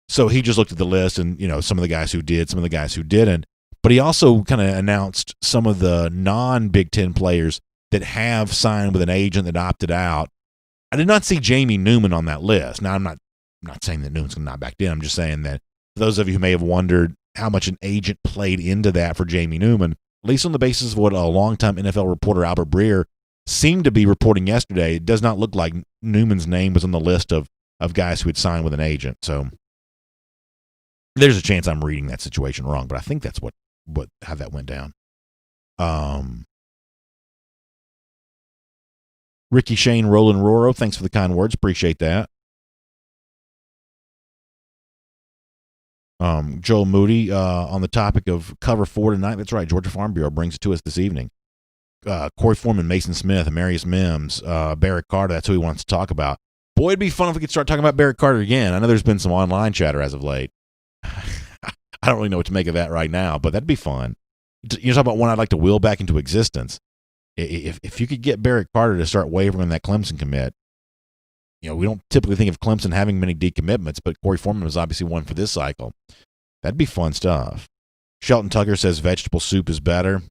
So he just looked at the list and, some of the guys who did, some of the guys who didn't. But he also kind of announced some of the non-Big Ten players that have signed with an agent that opted out. I did not see Jamie Newman on that list. Now, I'm not saying that Newman's going to not back in. I'm just saying that for those of you who may have wondered how much an agent played into that for Jamie Newman, at least on the basis of what a longtime NFL reporter Albert Breer seemed to be reporting yesterday, it does not look like Newman's name was on the list of guys who had signed with an agent. So there's a chance I'm reading that situation wrong, but I think that's how that went down. Ricky Shane, Roland Roro, thanks for the kind words. Appreciate that. Joel Moody, on the topic of cover 4 tonight. That's right. Georgia Farm Bureau brings it to us this evening. Corey Foreman, Mason Smith, Amarius Mims, Barrett Carter. That's who he wants to talk about. Boy, it'd be fun if we could start talking about Barrett Carter again. I know there's been some online chatter as of late. I don't really know what to make of that right now, but that'd be fun. You talk about one I'd like to will back into existence. If you could get Barrett Carter to start wavering on that Clemson commit, we don't typically think of Clemson having many decommitments, but Corey Foreman was obviously one for this cycle. That'd be fun stuff. Shelton Tucker says vegetable soup is better.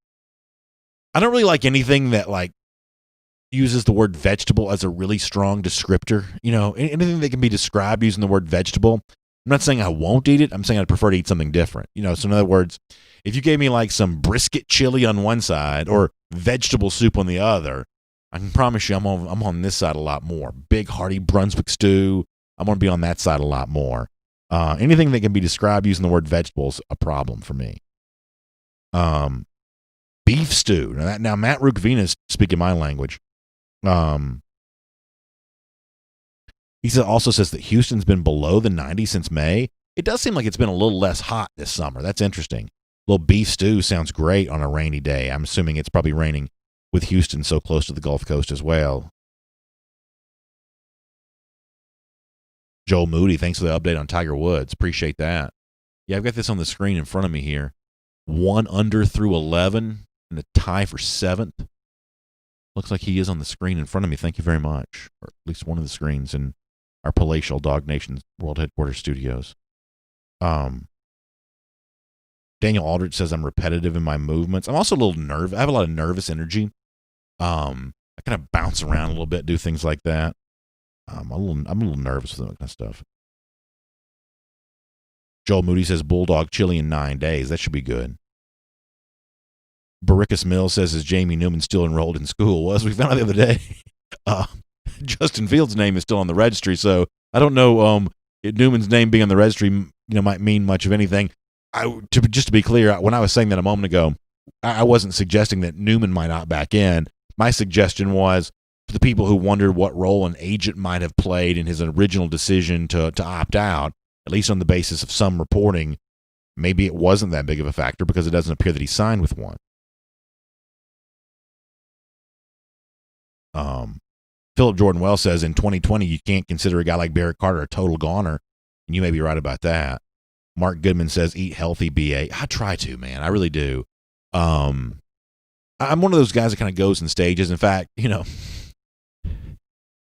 I don't really like anything that uses the word vegetable as a really strong descriptor. Anything that can be described using the word vegetable. I'm not saying I won't eat it. I'm saying I'd prefer to eat something different. So in other words, if you gave me some brisket chili on one side or vegetable soup on the other, I can promise you I'm on this side a lot more. Big hearty Brunswick stew, I'm going to be on that side a lot more. Anything that can be described using the word vegetable is a problem for me. Beef stew. Now Matt Rukvina is speaking my language. He also says that Houston's been below the 90 since May. It does seem like it's been a little less hot this summer. That's interesting. A little beef stew sounds great on a rainy day. I'm assuming it's probably raining with Houston so close to the Gulf Coast as well. Joel Moody, thanks for the update on Tiger Woods. Appreciate that. Yeah, I've got this on the screen in front of me here. 1 under through 11 and a tie for 7th. Looks like he is on the screen in front of me. Thank you very much. Or at least one of the screens in our palatial DawgNation World Headquarters studios. Daniel Aldrich says I'm repetitive in my movements. I'm also a little nervous. I have a lot of nervous energy. I kind of bounce around a little bit, do things like that. I'm a little nervous with that kind of stuff. Joel Moody says Bulldog chili in 9 days. That should be good. Barricus Mills says, is Jamie Newman still enrolled in school? Well, as we found out the other day, Justin Fields' name is still on the registry, so I don't know Newman's name being on the registry might mean much of anything. Just to be clear, when I was saying that a moment ago, I wasn't suggesting that Newman might opt back in. My suggestion was for the people who wondered what role an agent might have played in his original decision to opt out, at least on the basis of some reporting, maybe it wasn't that big of a factor because it doesn't appear that he signed with one. Philip Jordan Wells says in 2020 you can't consider a guy like Barrett Carter a total goner, and you may be right about that. Mark Goodman says eat healthy, BA. I try to, man. I really do. I'm one of those guys that kind of goes in stages. In fact,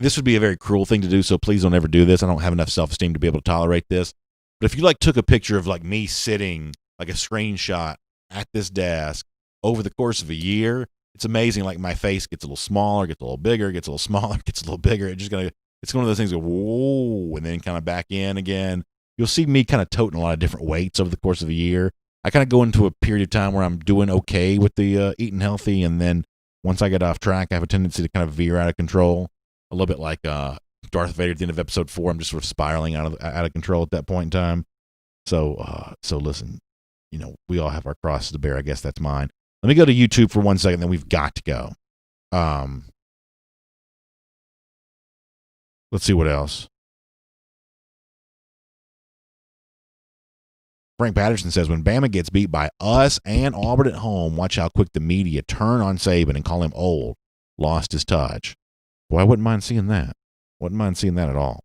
this would be a very cruel thing to do, so please don't ever do this. I don't have enough self-esteem to be able to tolerate this. But if you took a picture of me sitting, a screenshot at this desk over the course of a year, it's amazing. My face gets a little smaller, gets a little bigger, gets a little smaller, gets a little bigger. It's one of those things that go, whoa, and then kind of back in again. You'll see me kind of toting a lot of different weights over the course of a year. I kind of go into a period of time where I'm doing okay with the eating healthy, and then once I get off track, I have a tendency to kind of veer out of control, a little bit like Darth Vader at the end of episode 4. I'm just sort of spiraling out of control at that point in time. So listen, we all have our crosses to bear. I guess that's mine. Let me go to YouTube for 1 second, then we've got to go. Let's see what else. Frank Patterson says, when Bama gets beat by us and Auburn at home, watch how quick the media turn on Saban and call him old. Lost his touch. Boy, I wouldn't mind seeing that. Wouldn't mind seeing that at all.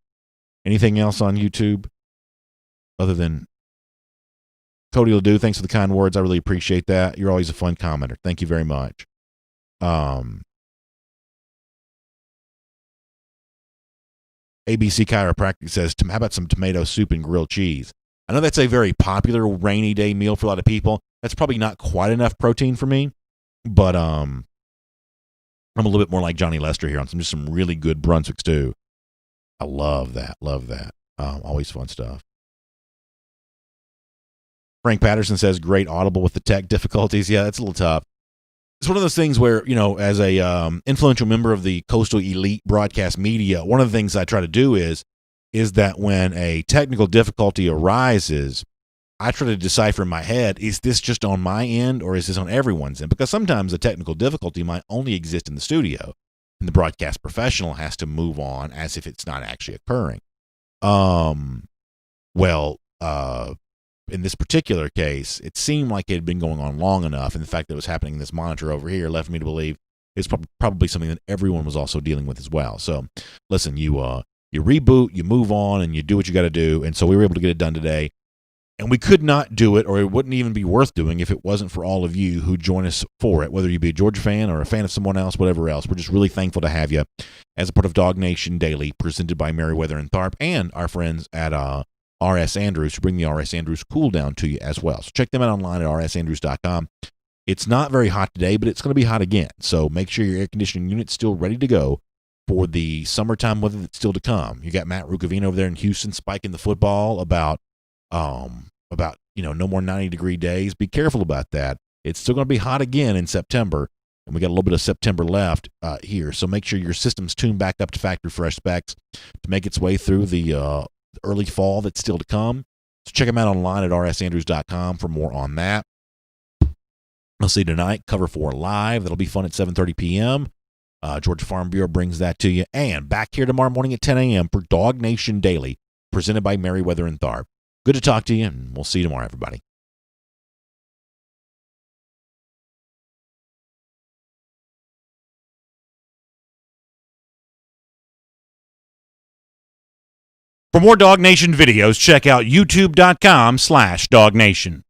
Anything else on YouTube other than Cody Ledoux? Thanks for the kind words. I really appreciate that. You're always a fun commenter. Thank you very much. ABC Chiropractic says, how about some tomato soup and grilled cheese? I know that's a very popular rainy day meal for a lot of people. That's probably not quite enough protein for me, but I'm a little bit more like Johnny Lester here on some really good Brunswick stew. I love that. Love that. Always fun stuff. Frank Patterson says, great audible with the tech difficulties. Yeah, that's a little tough. It's one of those things where, as a influential member of the Coastal Elite broadcast media, one of the things I try to do is that when a technical difficulty arises, I try to decipher in my head, is this just on my end or is this on everyone's end? Because sometimes the technical difficulty might only exist in the studio, and the broadcast professional has to move on as if it's not actually occurring. In this particular case, it seemed like it had been going on long enough, and the fact that it was happening in this monitor over here left me to believe it's probably something that everyone was also dealing with as well. So, listen, you reboot, you move on, and you do what you got to do, and so we were able to get it done today. And we could not do it, or it wouldn't even be worth doing if it wasn't for all of you who join us for it, whether you be a Georgia fan or a fan of someone else, whatever else. We're just really thankful to have you as a part of DawgNation Daily, presented by Merriweather and Tharp, and our friends at R.S. Andrews, who bring the R.S. Andrews cool down to you as well. So check them out online at rsandrews.com. It's not very hot today, but it's going to be hot again. So make sure your air conditioning unit's still ready to go for the summertime weather that's still to come. You got Matt Rukavino over there in Houston spiking the football about no more 90-degree days. Be careful about that. It's still going to be hot again in September, and we got a little bit of September left here. So make sure your system's tuned back up to factory fresh specs to make its way through the early fall that's still to come. So check them out online at rsandrews.com for more on that. I'll see you tonight, Cover 4 Live. That'll be fun at 7:30 p.m. Georgia Farm Bureau brings that to you. And back here tomorrow morning at 10 a.m. for DawgNation Daily, presented by Merriweather and Tharp. Good to talk to you, and we'll see you tomorrow, everybody. For more DawgNation videos, check out youtube.com/DawgNation.